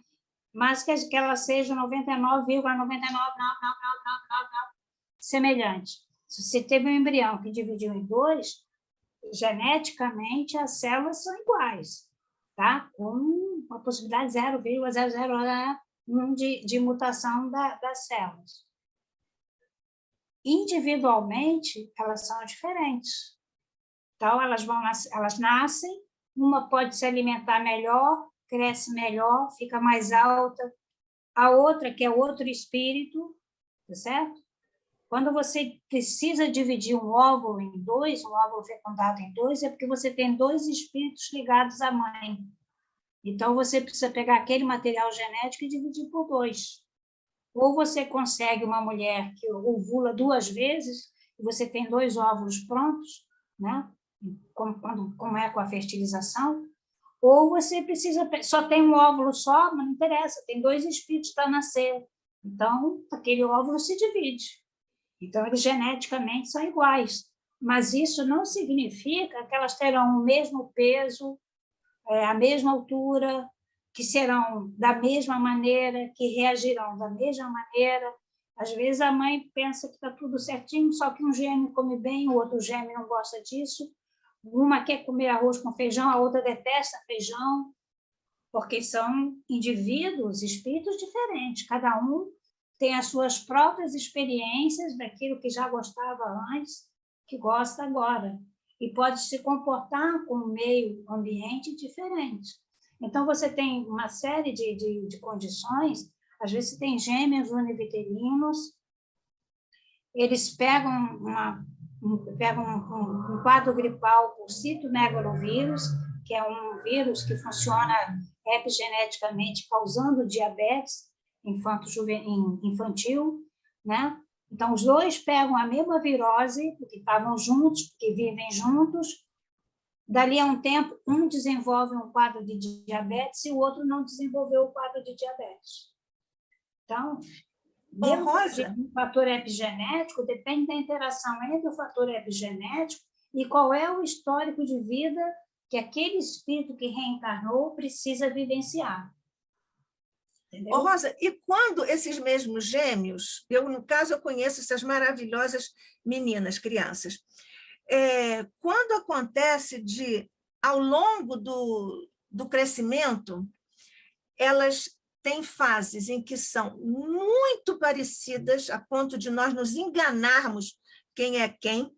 Mas que elas sejam 99,999999 semelhantes. Se você teve um embrião que dividiu em dois, geneticamente as células são iguais, tá? Com uma possibilidade 0,0001 de mutação das células. Individualmente, elas são diferentes. Então, elas nascem, uma pode se alimentar melhor, cresce melhor, fica mais alta, a outra, que é outro espírito, tá certo? Quando você precisa dividir um óvulo em dois, um óvulo fecundado em dois, é porque você tem dois espíritos ligados à mãe. Então, você precisa pegar aquele material genético e dividir por dois. Ou você consegue uma mulher que ovula 2 vezes, e você tem 2 óvulos prontos, né? Como é com a fertilização, ou você precisa, só tem um óvulo só, mas não interessa, tem 2 espíritos para nascer. Então, aquele óvulo se divide. Então, eles geneticamente são iguais, mas isso não significa que elas terão o mesmo peso, a mesma altura, que serão da mesma maneira, que reagirão da mesma maneira. Às vezes a mãe pensa que está tudo certinho, só que um gêmeo come bem, o outro gêmeo não gosta disso. Uma quer comer arroz com feijão, a outra detesta feijão, porque são indivíduos, espíritos diferentes. Cada um tem as suas próprias experiências daquilo que já gostava antes, que gosta agora. E pode se comportar com um meio ambiente diferente. Então, você tem uma série de condições. Às vezes, você tem gêmeos univitelinos, eles pegam um quadro gripal por citomegalovírus, que é um vírus que funciona epigeneticamente causando diabetes infantil, né? Então, os dois pegam a mesma virose, porque estavam juntos, porque vivem juntos. Dali a um tempo, um desenvolve um quadro de diabetes e o outro não desenvolveu o quadro de diabetes. Então, mesmo o fator epigenético depende da interação entre o fator epigenético e qual é o histórico de vida que aquele espírito que reencarnou precisa vivenciar. Ô, Rosa, e quando esses mesmos gêmeos, no caso, eu conheço essas maravilhosas meninas, crianças, quando acontece ao longo do crescimento, elas têm fases em que são muito parecidas, a ponto de nós nos enganarmos quem é quem.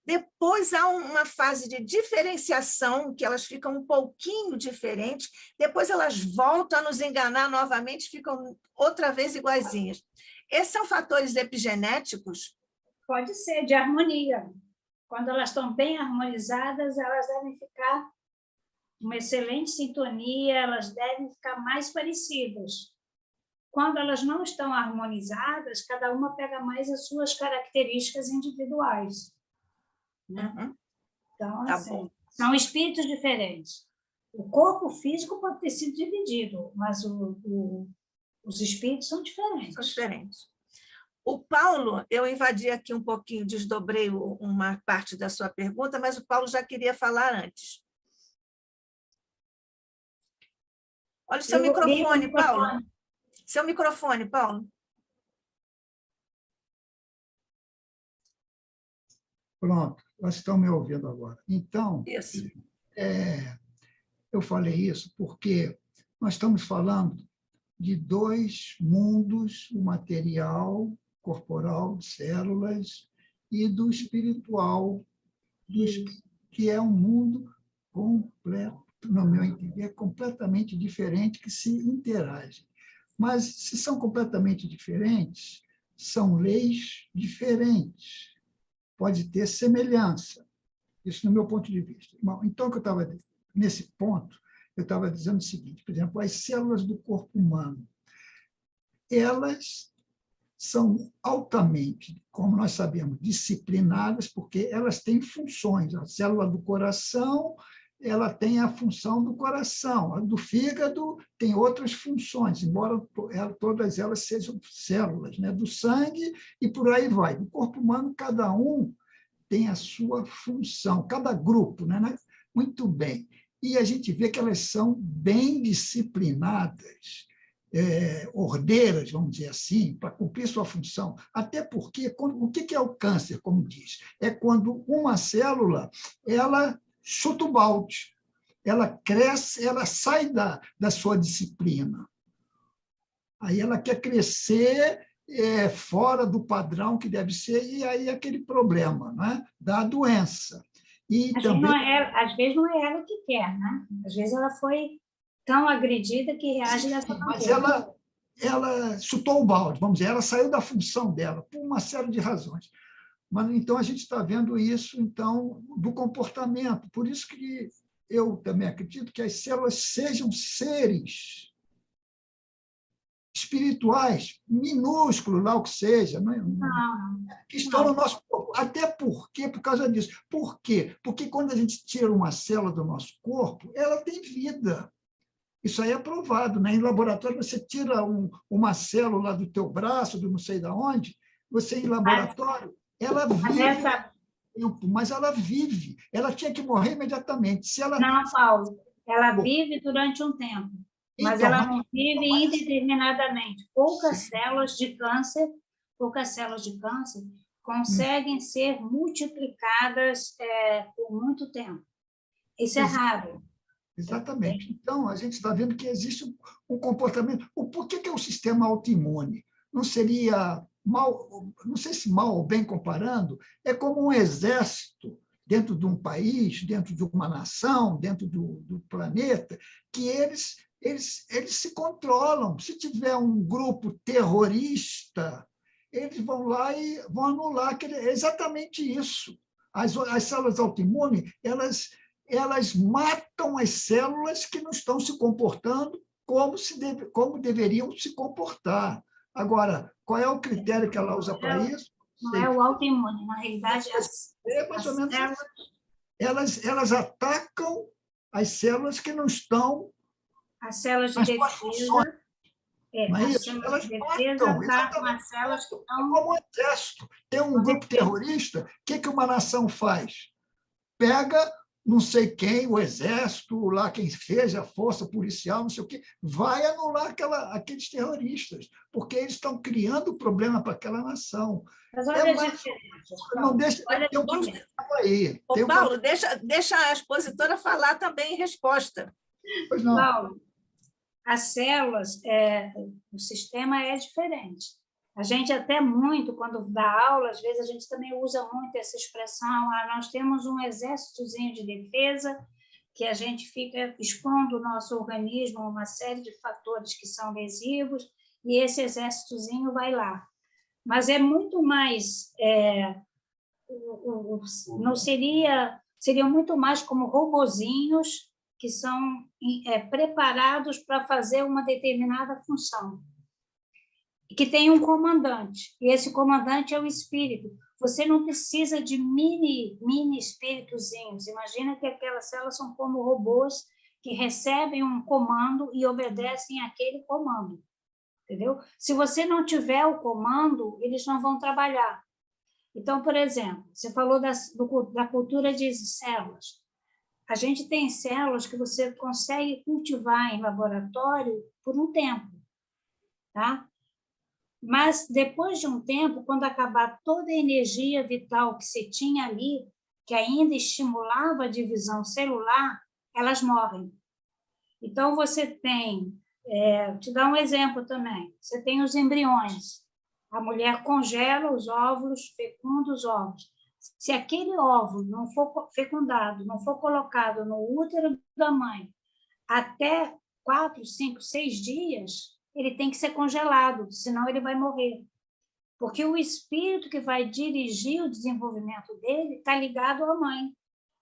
Depois há uma fase de diferenciação, que elas ficam um pouquinho diferentes, depois elas voltam a nos enganar novamente, ficam outra vez iguaizinhas. Esses são fatores epigenéticos? Pode ser, de harmonia. Quando elas estão bem harmonizadas, elas devem ficar uma excelente sintonia, elas devem ficar mais parecidas. Quando elas não estão harmonizadas, cada uma pega mais as suas características individuais. Uhum. Então, assim, são espíritos diferentes. O corpo físico pode ter sido dividido, mas os espíritos são diferentes. São diferentes. O Paulo, eu invadi aqui um pouquinho, desdobrei uma parte da sua pergunta, mas o Paulo já queria falar antes. Olha o seu microfone, Paulo. Seu microfone, Paulo. Pronto, elas estão me ouvindo agora. Então, eu falei isso porque nós estamos falando de dois mundos, o material, corporal, de células, e do espiritual, que é um mundo completo, no meu entender, completamente diferente, que se interagem. Mas, se são completamente diferentes, são leis diferentes. Pode ter semelhança. Isso no meu ponto de vista. Então, nesse ponto, eu estava dizendo o seguinte, por exemplo, as células do corpo humano, elas são altamente, como nós sabemos, disciplinadas, porque elas têm funções. A célula do coração, ela tem a função do coração. A do fígado tem outras funções, embora todas elas sejam células, né, do sangue e por aí vai. No corpo humano, cada um tem a sua função, cada grupo, né? Muito bem. E a gente vê que elas são bem disciplinadas, ordeiras, vamos dizer assim, para cumprir sua função. Até porque, o que é o câncer, como diz? É quando uma célula ela chuta o balde, ela cresce, ela sai da sua disciplina. Aí ela quer crescer fora do padrão que deve ser, e aí aquele problema, né, da doença. E também... às vezes não é ela que quer, né? Às vezes ela foi tão agredida que reage dessa maneira. Mas ela chutou o balde, vamos dizer, ela saiu da função dela, por uma série de razões. Mas, então, a gente está vendo isso então, do comportamento. Por isso que eu também acredito que as células sejam seres espirituais, minúsculos, lá o que seja, que estão no nosso corpo. Até porque, por causa disso. Por quê? Porque quando a gente tira uma célula do nosso corpo, ela tem vida. Isso aí é provado, né? Em laboratório, você tira uma célula do teu braço, do não sei de onde, você em laboratório, ela vive, mas ela vive. Ela tinha que morrer imediatamente. Se ela... Não, Paulo, ela vive durante um tempo. Mas então, ela não vive indeterminadamente. Poucas células de câncer conseguem ser multiplicadas por muito tempo. Isso é raro. Exatamente. Então, a gente está vendo que existe um comportamento... Por que é o sistema autoimune? Não seria mal, não sei se mal ou bem comparando, é como um exército dentro de um país, dentro de uma nação, dentro do planeta, que eles se controlam. Se tiver um grupo terrorista, eles vão lá e vão anular. É exatamente isso. As células autoimunes, elas elas matam as células que não estão se comportando como deveriam se comportar. Agora, qual é o critério que ela usa para isso? Não é o autoimune, na realidade, é mais ou menos elas atacam as células que não estão as células de nas suas defesa. funções. Não é As isso? células Elas de defesa matam, atacam as células que é estão... como um exército. Tem um grupo terrorista, o que uma nação faz? Pega não sei quem, o exército, lá quem seja, a força policial, não sei o quê, vai anular aqueles terroristas, porque eles estão criando problema para aquela nação. Mas olha a diferença. Não deixa de ter um problema aí. Ô, Paulo, deixa a expositora falar também em resposta. Pois não. Paulo, as células, o sistema é diferente. A gente até muito, quando dá aula, às vezes a gente também usa muito essa expressão, nós temos um exércitozinho de defesa, que a gente fica expondo o nosso organismo a uma série de fatores que são lesivos, e esse exércitozinho vai lá. Mas é muito mais... não seriam muito mais como robozinhos que são preparados para fazer uma determinada função, que tem um comandante, e esse comandante é o espírito. Você não precisa de mini espíritozinhos. Imagina que aquelas células são como robôs que recebem um comando e obedecem àquele comando, entendeu? Se você não tiver o comando, eles não vão trabalhar. Então, por exemplo, você falou da cultura de células. A gente tem células que você consegue cultivar em laboratório por um tempo, tá? Mas, depois de um tempo, quando acabar toda a energia vital que você tinha ali, que ainda estimulava a divisão celular, elas morrem. Então, você tem... vou te dar um exemplo também. Você tem os embriões. A mulher congela os óvulos, fecunda os óvulos. Se aquele óvulo não for fecundado, não for colocado no útero da mãe até 4, 5, 6 dias, ele tem que ser congelado, senão ele vai morrer. Porque o espírito que vai dirigir o desenvolvimento dele está ligado à mãe.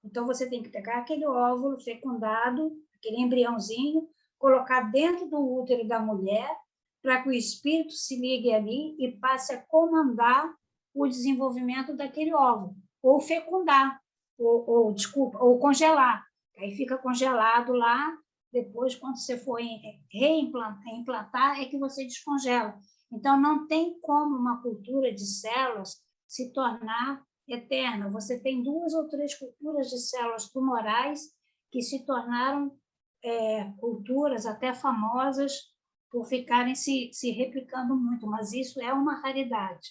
Então, você tem que pegar aquele óvulo fecundado, aquele embriãozinho, colocar dentro do útero da mulher, para que o espírito se ligue ali e passe a comandar o desenvolvimento daquele óvulo, ou fecundar, ou congelar. Aí fica congelado lá, depois, quando você for reimplantar, é que você descongela. Então, não tem como uma cultura de células se tornar eterna. Você tem 2 ou 3 culturas de células tumorais que se tornaram culturas até famosas por ficarem se replicando muito, mas isso é uma raridade.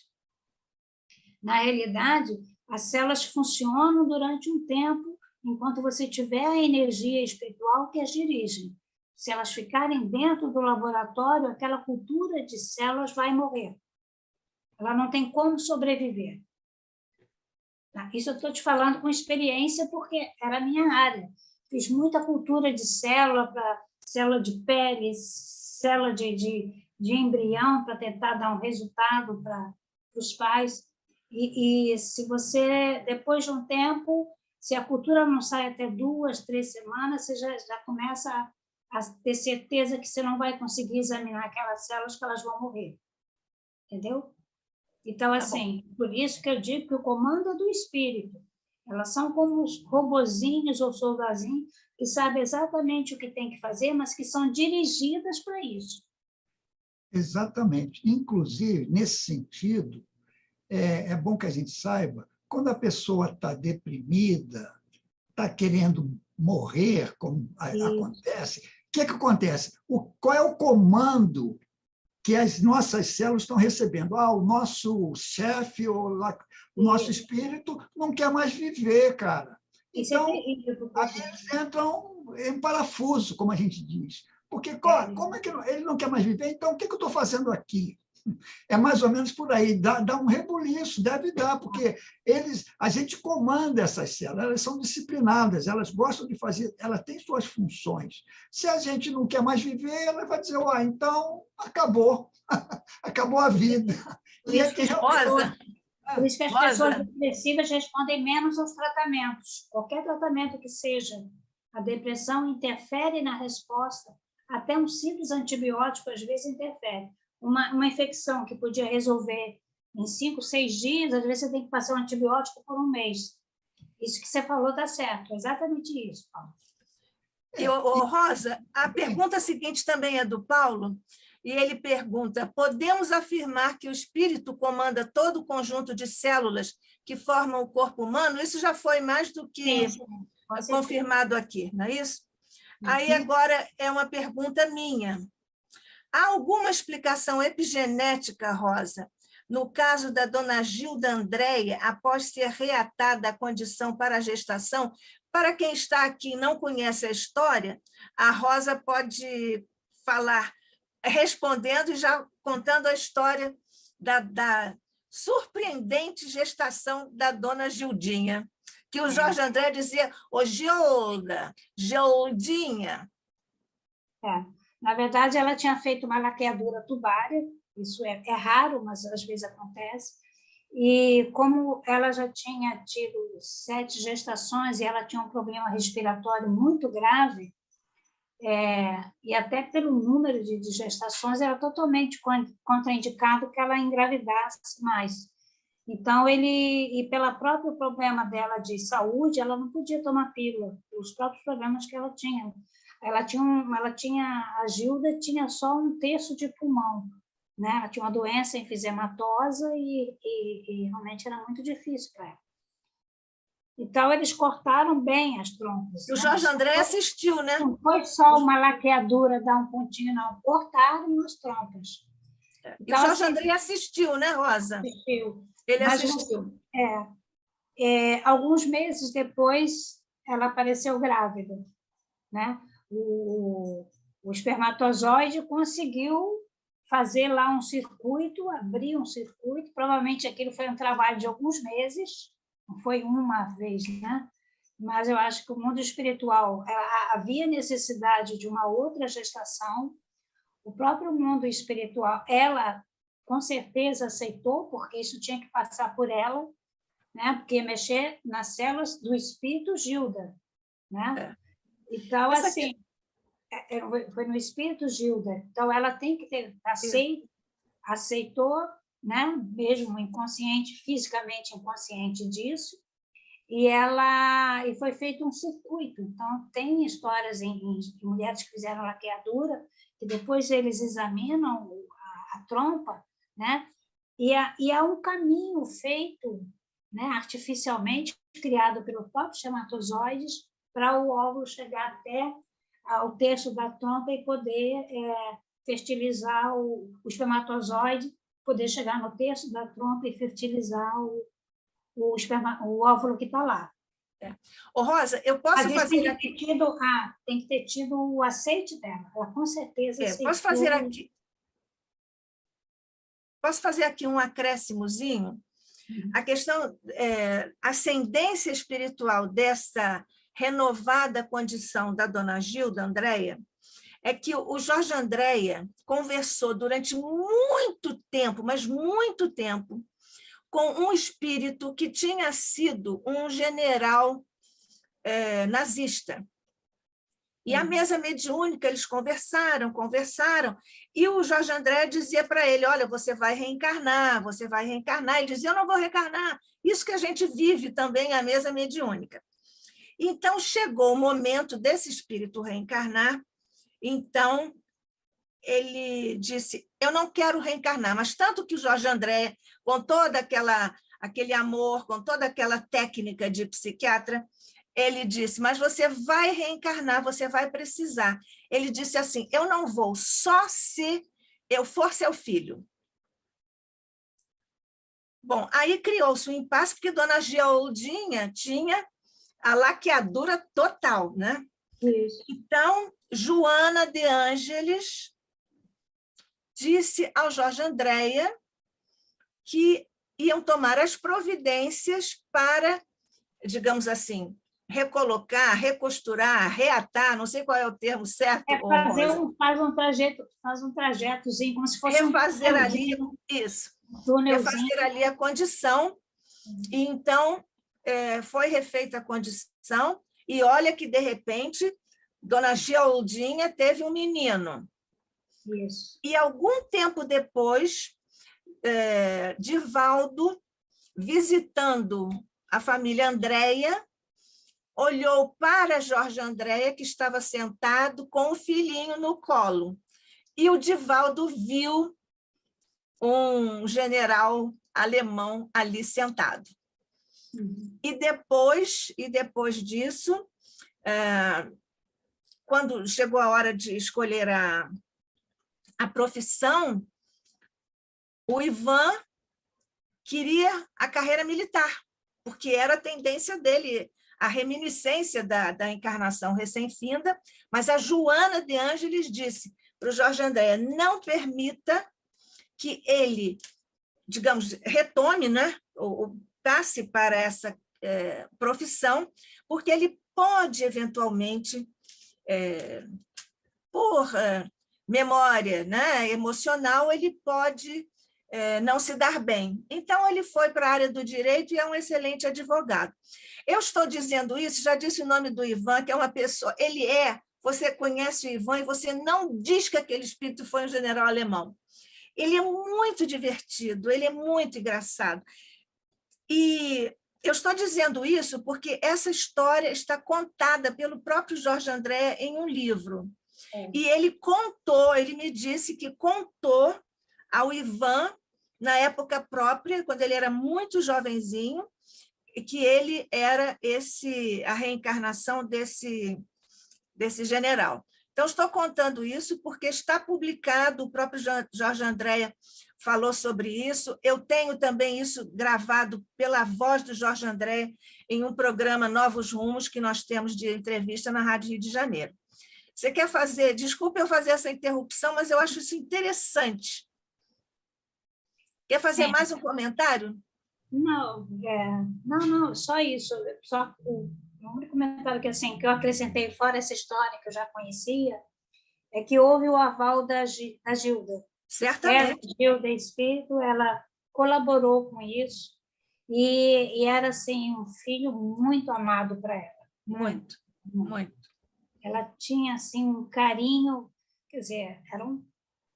Na realidade, as células funcionam durante um tempo, enquanto você tiver a energia espiritual que as dirige. Se elas ficarem dentro do laboratório, aquela cultura de células vai morrer. Ela não tem como sobreviver. Tá? Isso eu estou te falando com experiência, porque era a minha área. Fiz muita cultura de célula, para célula de pele, célula de embrião, para tentar dar um resultado para os pais. E se você, depois de um tempo, se a cultura não sai até 2, 3 semanas, você já começa a ter certeza que você não vai conseguir examinar aquelas células, que elas vão morrer. Entendeu? Então, assim, por isso que eu digo que o comando é do espírito. Elas são como os robozinhos ou soldazinhos que sabem exatamente o que tem que fazer, mas que são dirigidas para isso. Exatamente. Inclusive, nesse sentido, é bom que a gente saiba, quando a pessoa está deprimida, está querendo morrer, como acontece, o que acontece? Qual é o comando que as nossas células estão recebendo? O nosso chefe ou o nosso espírito não quer mais viver, cara. Então, aí eles entram em parafuso, como a gente diz. Porque como é que ele não quer mais viver? Então, o que eu estou fazendo aqui? É mais ou menos por aí, dá um rebuliço, deve dar, porque a gente comanda essas células, elas são disciplinadas, elas gostam de fazer, elas têm suas funções. Se a gente não quer mais viver, ela vai dizer, então acabou, acabou a vida. E é que Rosa, Por isso que as Rosa. pessoas depressivas respondem menos aos tratamentos. Qualquer tratamento que seja, a depressão interfere na resposta. Até um simples antibiótico, às vezes, interfere. Uma infecção que podia resolver em 5, 6 dias, às vezes você tem que passar um antibiótico por um mês. Isso que você falou está certo, exatamente isso, Paulo. Rosa, a pergunta seguinte também é do Paulo, e ele pergunta: podemos afirmar que o espírito comanda todo o conjunto de células que formam o corpo humano? Isso já foi mais do que confirmado aqui, não é isso? Aí agora é uma pergunta minha. Há alguma explicação epigenética, Rosa, no caso da dona Gilda Andréia, após ser reatada a condição para a gestação? Para quem está aqui e não conhece a história, a Rosa pode falar, respondendo e já contando a história da surpreendente gestação da dona Gildinha, que o Jorge André dizia: ô Gilda, Gildinha. Na verdade, ela tinha feito uma laqueadura tubária, isso é raro, mas às vezes acontece, e como ela já tinha tido 7 gestações e ela tinha um problema respiratório muito grave, e até pelo número de gestações, era totalmente contraindicado que ela engravidasse mais. Então, e pelo próprio problema dela de saúde, ela não podia tomar pílula, pelos próprios problemas que ela tinha. A Gilda tinha só 1/3 de pulmão, né? Ela tinha uma doença enfisematosa e realmente era muito difícil para ela. Então, eles cortaram bem as trompas. E o Jorge André assistiu, né? Não foi só uma laqueadura, dar um pontinho, não. Cortaram as trompas. Então, e o Jorge André assistiu, né, Rosa? Assistiu. Ele assistiu. Alguns meses depois, ela apareceu grávida, né? O espermatozoide conseguiu fazer lá um circuito, abrir um circuito. Provavelmente aquilo foi um trabalho de alguns meses, não foi uma vez, né? Mas eu acho que o mundo espiritual havia necessidade de uma outra gestação. O próprio mundo espiritual, ela com certeza aceitou, porque isso tinha que passar por ela, né? Porque mexer nas células do espírito Gilda, né? Então, assim, foi no espírito Gilda. Então, ela tem que ter aceitou, né? Mesmo inconsciente, fisicamente inconsciente disso, e foi feito um circuito. Então, tem histórias em mulheres que fizeram laqueadura, que depois eles examinam a trompa, né? E há um caminho feito, né, artificialmente, criado pelo próprio espermatozoides, para o óvulo chegar até ao terço da trompa e poder fertilizar o espermatozoide, poder chegar no terço da trompa e fertilizar o óvulo que está lá. Ô, Rosa, eu posso fazer aqui... Tem que ter tido o aceite dela. Ela com certeza aceitou. Posso fazer aqui um acréscimozinho? A questão, a ascendência espiritual dessa renovada condição da dona Gilda Andréia é que o Jorge Andréia conversou durante muito tempo, mas muito tempo, com um espírito que tinha sido um general nazista. E a mesa mediúnica, eles conversaram, e o Jorge André dizia para ele: olha, você vai reencarnar. Ele dizia: eu não vou reencarnar. Isso que a gente vive também, a mesa mediúnica. Então, chegou o momento desse espírito reencarnar, então ele disse: eu não quero reencarnar, mas tanto que o Jorge André, com todo aquele amor, com toda aquela técnica de psiquiatra, ele disse: mas você vai reencarnar, você vai precisar. Ele disse assim: eu não vou, só se eu for seu filho. Bom, aí criou-se um impasse, porque dona Gildinha tinha a laqueadura total, né? Isso. Então, Joana de Ângeles disse ao Jorge Andréia que iam tomar as providências para, digamos assim, recolocar, recosturar, reatar, não sei qual é o termo certo. Faz um trajetozinho, como se fosse refazer ali, isso. túnelzinho. Refazer ali a condição, e então foi refeita a condição, e olha que, de repente, Dona Geoldinha teve um menino. Isso. E algum tempo depois, Divaldo, visitando a família Andréia, olhou para Jorge Andréia, que estava sentado com o filhinho no colo. E o Divaldo viu um general alemão ali sentado. E depois disso, quando chegou a hora de escolher a profissão, o Ivan queria a carreira militar, porque era a tendência dele, a reminiscência da encarnação recém-finda, mas a Joana de Ângeles disse para o Jorge Andréia: não permita que ele, digamos, retome, né, ou passe para essa profissão, porque ele pode, eventualmente, por memória, né, emocional, ele pode não se dar bem. Então, ele foi para a área do direito e é um excelente advogado. Eu estou dizendo isso, já disse o nome do Ivan, que é uma pessoa... Você conhece o Ivan e você não diz que aquele espírito foi um general alemão. Ele é muito divertido, ele é muito engraçado. E eu estou dizendo isso porque essa história está contada pelo próprio Jorge Andréia em um livro. E ele me disse que contou ao Ivan, na época própria, quando ele era muito jovenzinho, que ele era a reencarnação desse general. Então, estou contando isso porque está publicado, o próprio Jorge Andréia falou sobre isso. Eu tenho também isso gravado pela voz do Jorge Andréia em um programa Novos Rumos, que nós temos de entrevista na Rádio Rio de Janeiro. Você quer fazer... Desculpe eu fazer essa interrupção, mas eu acho isso interessante. Quer fazer mais um comentário? Não, não, só isso. Só o único comentário que eu acrescentei fora essa história que eu já conhecia é que houve o aval da Gilda. Certamente. A Gilda Espírito, ela colaborou com isso e era assim um filho muito amado para ela. Muito. Ela tinha assim um carinho, quer dizer,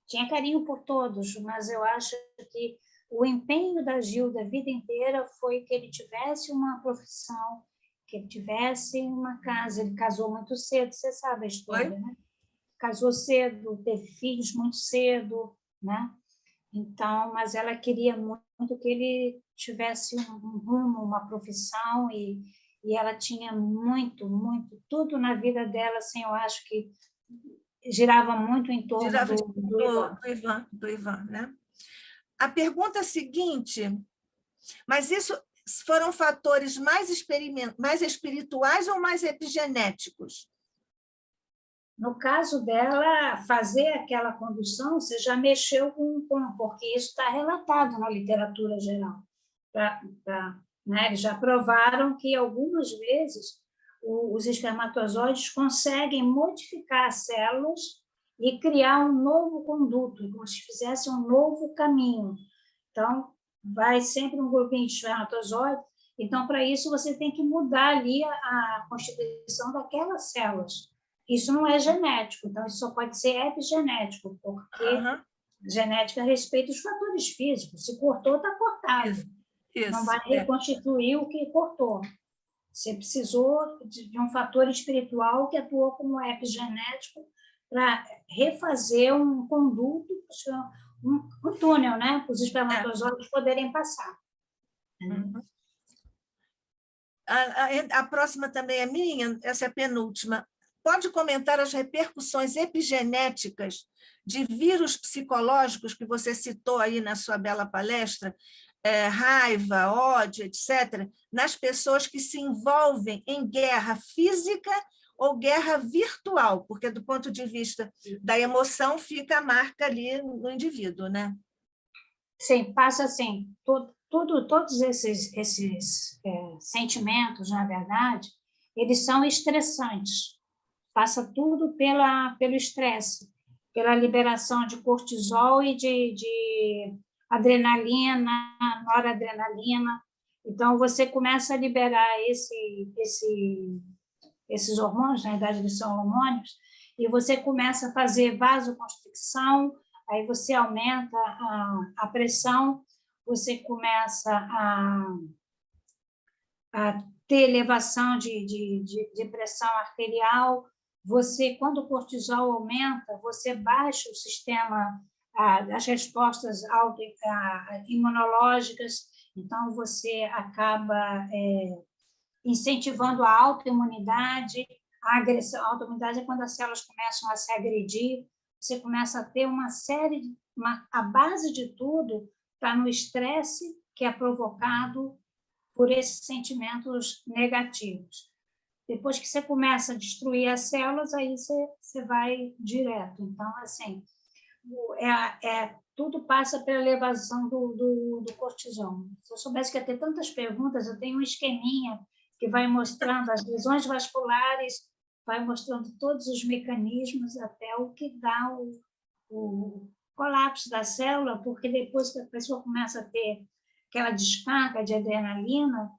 tinha carinho por todos, mas eu acho que o empenho da Gilda a vida inteira foi que ele tivesse uma profissão, que ele tivesse uma casa. Ele casou muito cedo, você sabe a história, né? Casou cedo, teve filhos muito cedo, né? Então, mas ela queria muito que ele tivesse um rumo, uma profissão, e ela tinha muito, tudo na vida dela, assim, eu acho que girava muito em torno do Ivan, né? A pergunta seguinte, mas isso foram fatores mais espirituais ou mais epigenéticos? No caso dela, fazer aquela condução, você já mexeu porque isso está relatado na literatura geral. Né? Eles já provaram que, algumas vezes, os espermatozoides conseguem modificar as células e criar um novo conduto, como se fizesse um novo caminho. Então, vai sempre um grupinho de espermatozoides. Então, para isso, você tem que mudar ali a constituição daquelas células. Isso não é genético, então isso só pode ser epigenético, porque genética respeita os fatores físicos. Se cortou, está cortado. Isso, não vai reconstituir o que cortou. Você precisou de um fator espiritual que atuou como epigenético para refazer um conduto, um túnel, né, para os espermatozoides poderem passar. A próxima também é minha, essa é a penúltima. Pode comentar as repercussões epigenéticas de vírus psicológicos que você citou aí na sua bela palestra, raiva, ódio, etc., nas pessoas que se envolvem em guerra física ou guerra virtual, porque, do ponto de vista da emoção, fica a marca ali no indivíduo, né? Sim, passa assim, todos esses sentimentos, na verdade, eles são estressantes. Passa tudo pelo estresse, pela liberação de cortisol e de adrenalina, noradrenalina. Então, você começa a liberar esses hormônios, na verdade, eles são hormônios, e você começa a fazer vasoconstricção, aí você aumenta a pressão, você começa a ter elevação de pressão arterial. Você, quando o cortisol aumenta, você baixa o sistema, as respostas imunológicas, então você acaba incentivando a autoimunidade. A agressão, a autoimunidade é quando as células começam a se agredir, você começa a ter uma série a base de tudo está no estresse que é provocado por esses sentimentos negativos. Depois que você começa a destruir as células, aí você vai direto. Então, assim, tudo passa pela elevação do cortisol. Se eu soubesse que ia ter tantas perguntas, eu tenho um esqueminha que vai mostrando as lesões vasculares, vai mostrando todos os mecanismos até o que dá o colapso da célula, porque depois que a pessoa começa a ter aquela descarga de adrenalina,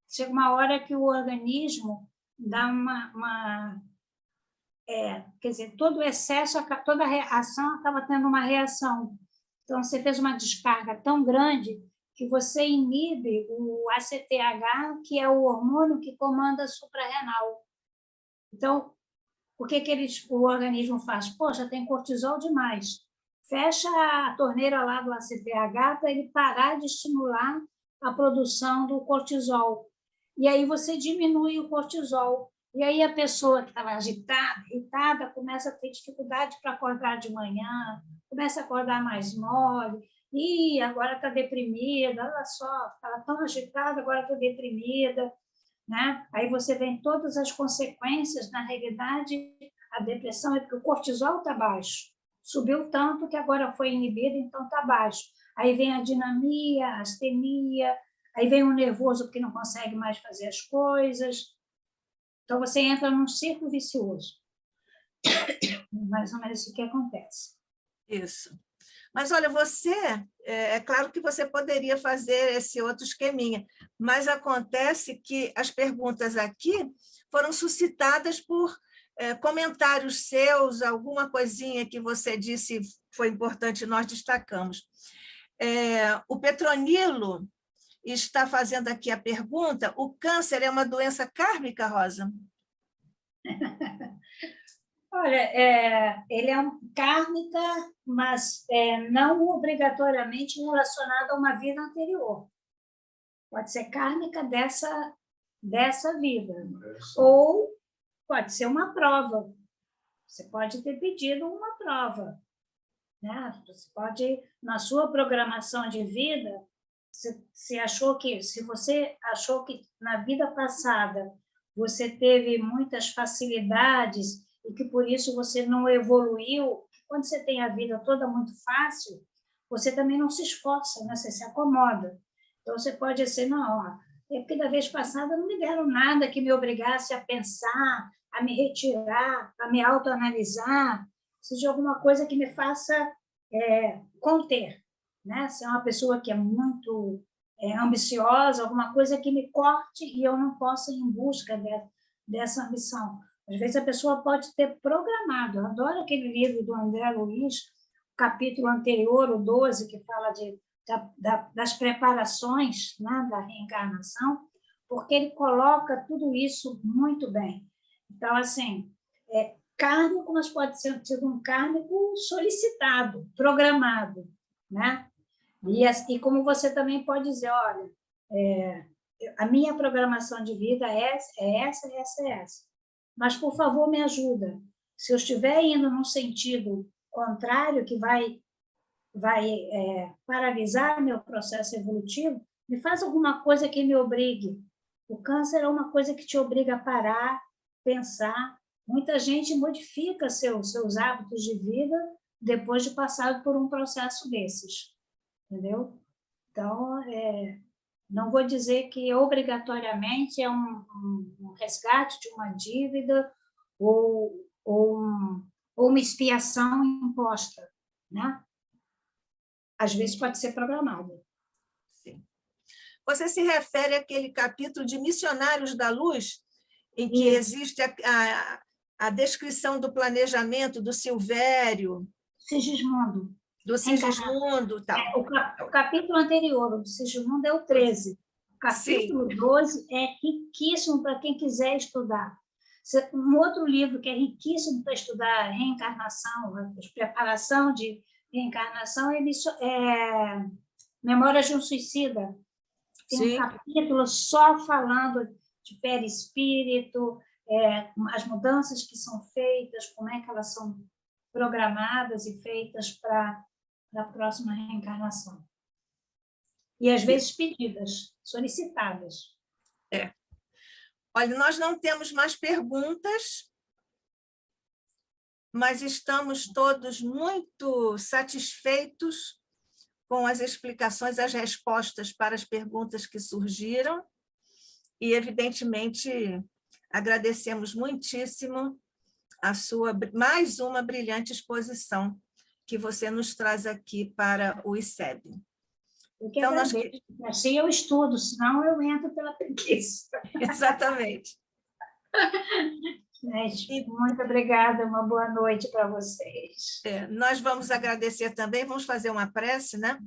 chega uma hora que o organismo dá quer dizer, todo o excesso, toda a ação acaba tendo uma reação. Então, você fez uma descarga tão grande que você inibe o ACTH, que é o hormônio que comanda a suprarrenal. Então, o que o organismo faz? Poxa, tem cortisol demais. Fecha a torneira lá do ACTH para ele parar de estimular a produção do cortisol. E aí você diminui o cortisol. E aí a pessoa que estava agitada, irritada, começa a ter dificuldade para acordar de manhã, começa a acordar mais mole, e agora está deprimida, olha só, estava tão agitada, agora estou deprimida. Né? Aí você vê todas as consequências, na realidade, a depressão é porque o cortisol está baixo, subiu tanto que agora foi inibido, então está baixo. Aí vem a dinamia, a astenia, aí vem o nervoso porque não consegue mais fazer as coisas. Então você entra num círculo vicioso. Mais ou menos isso que acontece. Isso. Mas, olha, é claro que você poderia fazer esse outro esqueminha, mas acontece que as perguntas aqui foram suscitadas por comentários seus, alguma coisinha que você disse foi importante, nós destacamos. O Petronilo está fazendo aqui a pergunta: o câncer é uma doença kármica, Rosa? Olha, ele é kármica, mas não obrigatoriamente relacionado a uma vida anterior. Pode ser kármica dessa vida. Ou pode ser uma prova. Você pode ter pedido uma prova. Né? Você pode, na sua programação de vida, se você achou que na vida passada você teve muitas facilidades e que por isso você não evoluiu, quando você tem a vida toda muito fácil, você também não se esforça, né? Você se acomoda. Então, você pode dizer, não, é porque da vez passada não me deram nada que me obrigasse a pensar, a me retirar, a me autoanalisar, seja alguma coisa que me faça conter. Né? Se é uma pessoa que é muito ambiciosa, alguma coisa que me corte e eu não possa ir em busca dessa ambição. Às vezes a pessoa pode ter programado. Eu adoro aquele livro do André Luiz, o capítulo anterior, o 12, que fala das preparações, né, da reencarnação, porque ele coloca tudo isso muito bem. Então, assim, kármico, mas pode ser um kármico solicitado, programado, né? E como você também pode dizer, olha, a minha programação de vida é essa. Mas, por favor, me ajuda. Se eu estiver indo num sentido contrário, que vai paralisar meu processo evolutivo, me faz alguma coisa que me obrigue. O câncer é uma coisa que te obriga a parar, pensar. Muita gente modifica seus hábitos de vida depois de passar por um processo desses. Entendeu? Então, não vou dizer que obrigatoriamente é um resgate de uma dívida ou uma expiação imposta, né? Às vezes pode ser programado. Sim. Você se refere àquele capítulo de Missionários da Luz, em que existe a descrição do planejamento do Silvério, Sigismundo. do Sigismundo, tal. O capítulo anterior, do Sigismundo, é o 13. O capítulo 12 é riquíssimo para quem quiser estudar. Um outro livro que é riquíssimo para estudar reencarnação, preparação de reencarnação, é Memórias de um Suicida. Tem um capítulo só falando de perispírito, as mudanças que são feitas, como é que elas são programadas e feitas para a próxima reencarnação. E, às vezes, pedidas, solicitadas. Olha, nós não temos mais perguntas, mas estamos todos muito satisfeitos com as explicações, as respostas para as perguntas que surgiram e, evidentemente, agradecemos muitíssimo a sua mais uma brilhante exposição que você nos traz aqui para o ICEB. Eu que agradeço. Assim eu estudo, senão eu entro pela preguiça. Exatamente. Muito obrigada, uma boa noite para vocês. Nós vamos agradecer também, vamos fazer uma prece, né?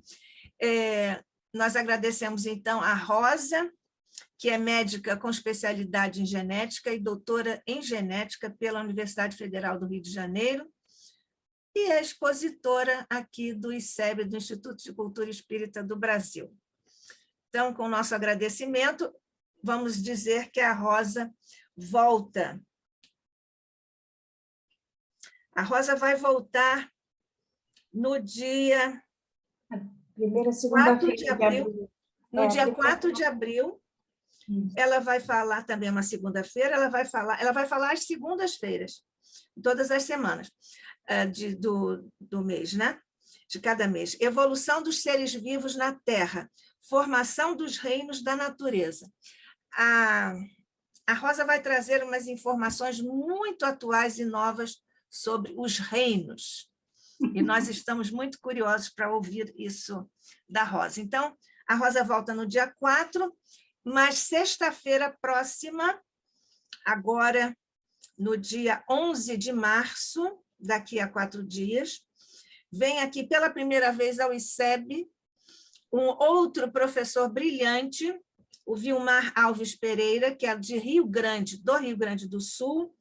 Nós agradecemos, então, a Rosa, que é médica com especialidade em genética e doutora em genética pela Universidade Federal do Rio de Janeiro, e é expositora aqui do ICEB, do Instituto de Cultura Espírita do Brasil. Então, com o nosso agradecimento, vamos dizer que a Rosa volta. A Rosa vai voltar no dia 4 de abril. No dia 4 de abril, ela vai falar também uma segunda-feira, ela vai falar às segundas-feiras, todas as semanas do mês, né? De cada mês. Evolução dos seres vivos na Terra, formação dos reinos da natureza. A Rosa vai trazer umas informações muito atuais e novas sobre os reinos, e nós estamos muito curiosos para ouvir isso da Rosa. Então, a Rosa volta no dia 4, mas sexta-feira próxima, agora no dia 11 de março, daqui a 4 dias, vem aqui pela primeira vez ao ICEB um outro professor brilhante, o Vilmar Alves Pereira, que é de Rio Grande do Sul.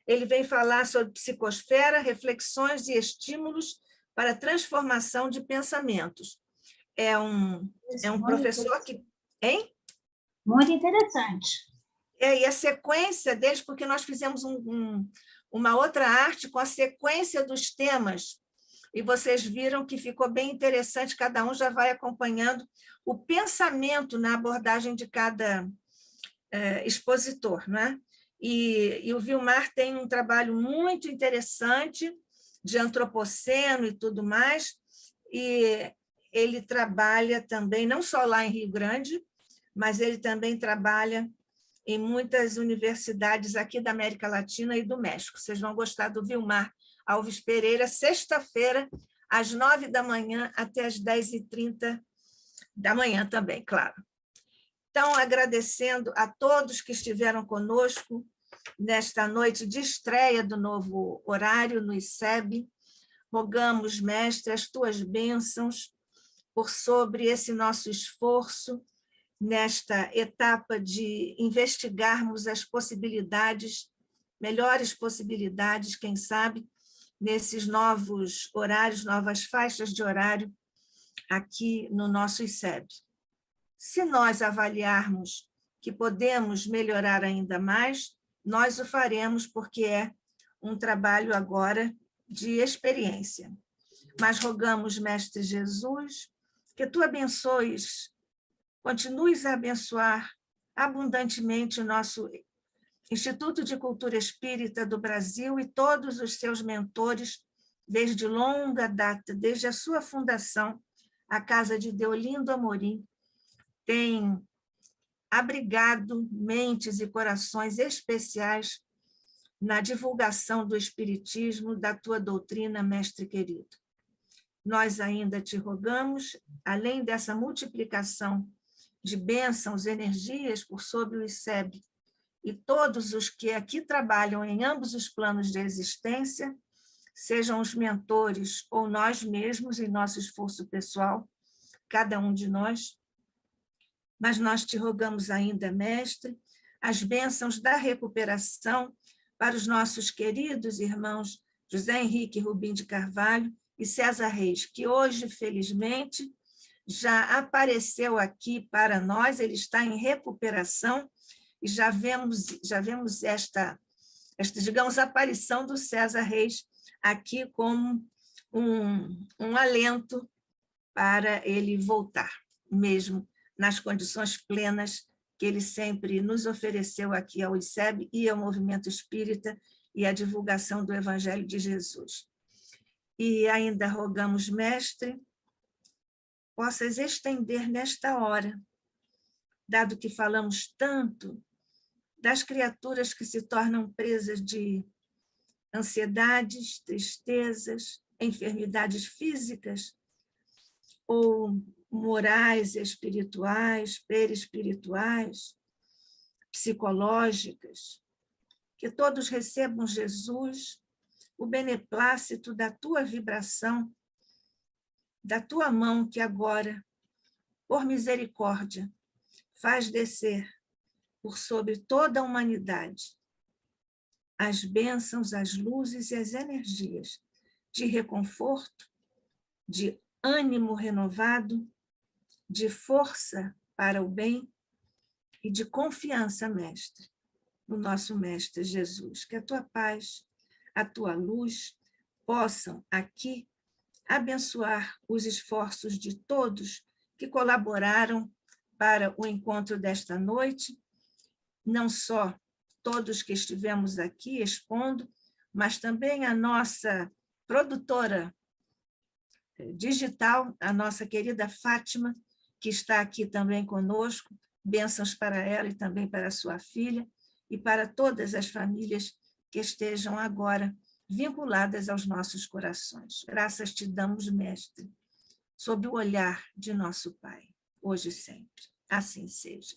Ele vem falar sobre psicosfera, reflexões e estímulos para transformação de pensamentos. É um professor que... Hein? Muito interessante. E a sequência deles, porque nós fizemos uma outra arte com a sequência dos temas, e vocês viram que ficou bem interessante, cada um já vai acompanhando o pensamento na abordagem de cada expositor, não é? E o Vilmar tem um trabalho muito interessante de antropoceno e tudo mais, e ele trabalha também, não só lá em Rio Grande, mas ele também trabalha em muitas universidades aqui da América Latina e do México. Vocês vão gostar do Vilmar Alves Pereira, sexta-feira, às 9 da manhã até às 10h30 da manhã também, claro. Então, agradecendo a todos que estiveram conosco nesta noite de estreia do novo horário no ICEB, rogamos, mestre, as tuas bênçãos por sobre esse nosso esforço, nesta etapa de investigarmos as possibilidades, melhores possibilidades, quem sabe, nesses novos horários, novas faixas de horário aqui no nosso ICEB. Se nós avaliarmos que podemos melhorar ainda mais, nós o faremos, porque é um trabalho agora de experiência. Mas rogamos, Mestre Jesus, que tu abençoes, continues a abençoar abundantemente o nosso Instituto de Cultura Espírita do Brasil e todos os seus mentores, desde longa data, desde a sua fundação, a Casa de Deolindo Amorim, tem abrigado mentes e corações especiais na divulgação do Espiritismo, da tua doutrina, mestre querido. nós ainda te rogamos, além dessa multiplicação de bênçãos, energias por sobre o ICEB e todos os que aqui trabalham em ambos os planos de existência, sejam os mentores ou nós mesmos em nosso esforço pessoal, cada um de nós, mas nós te rogamos ainda, Mestre, as bênçãos da recuperação para os nossos queridos irmãos José Henrique Rubim de Carvalho e César Reis, que hoje, felizmente, já apareceu aqui para nós, ele está em recuperação, e já vemos esta, digamos, aparição do César Reis aqui como um alento para ele voltar, mesmo nas condições plenas que ele sempre nos ofereceu aqui ao ICEB e ao Movimento Espírita e à divulgação do Evangelho de Jesus. E ainda rogamos, Mestre, possas estender nesta hora, dado que falamos tanto das criaturas que se tornam presas de ansiedades, tristezas, enfermidades físicas ou morais, espirituais, perispirituais, psicológicas, que todos recebam, Jesus, o beneplácito da tua vibração, da tua mão que agora, por misericórdia, faz descer por sobre toda a humanidade as bênçãos, as luzes e as energias de reconforto, de ânimo renovado, de força para o bem e de confiança, Mestre, no nosso Mestre Jesus. Que a tua paz, a tua luz possam aqui abençoar os esforços de todos que colaboraram para o encontro desta noite, não só todos que estivemos aqui expondo, mas também a nossa produtora digital, a nossa querida Fátima, que está aqui também conosco, bênçãos para ela e também para a sua filha, e para todas as famílias que estejam agora vinculadas aos nossos corações. Graças te damos, Mestre, sob o olhar de nosso Pai, hoje e sempre. Assim seja.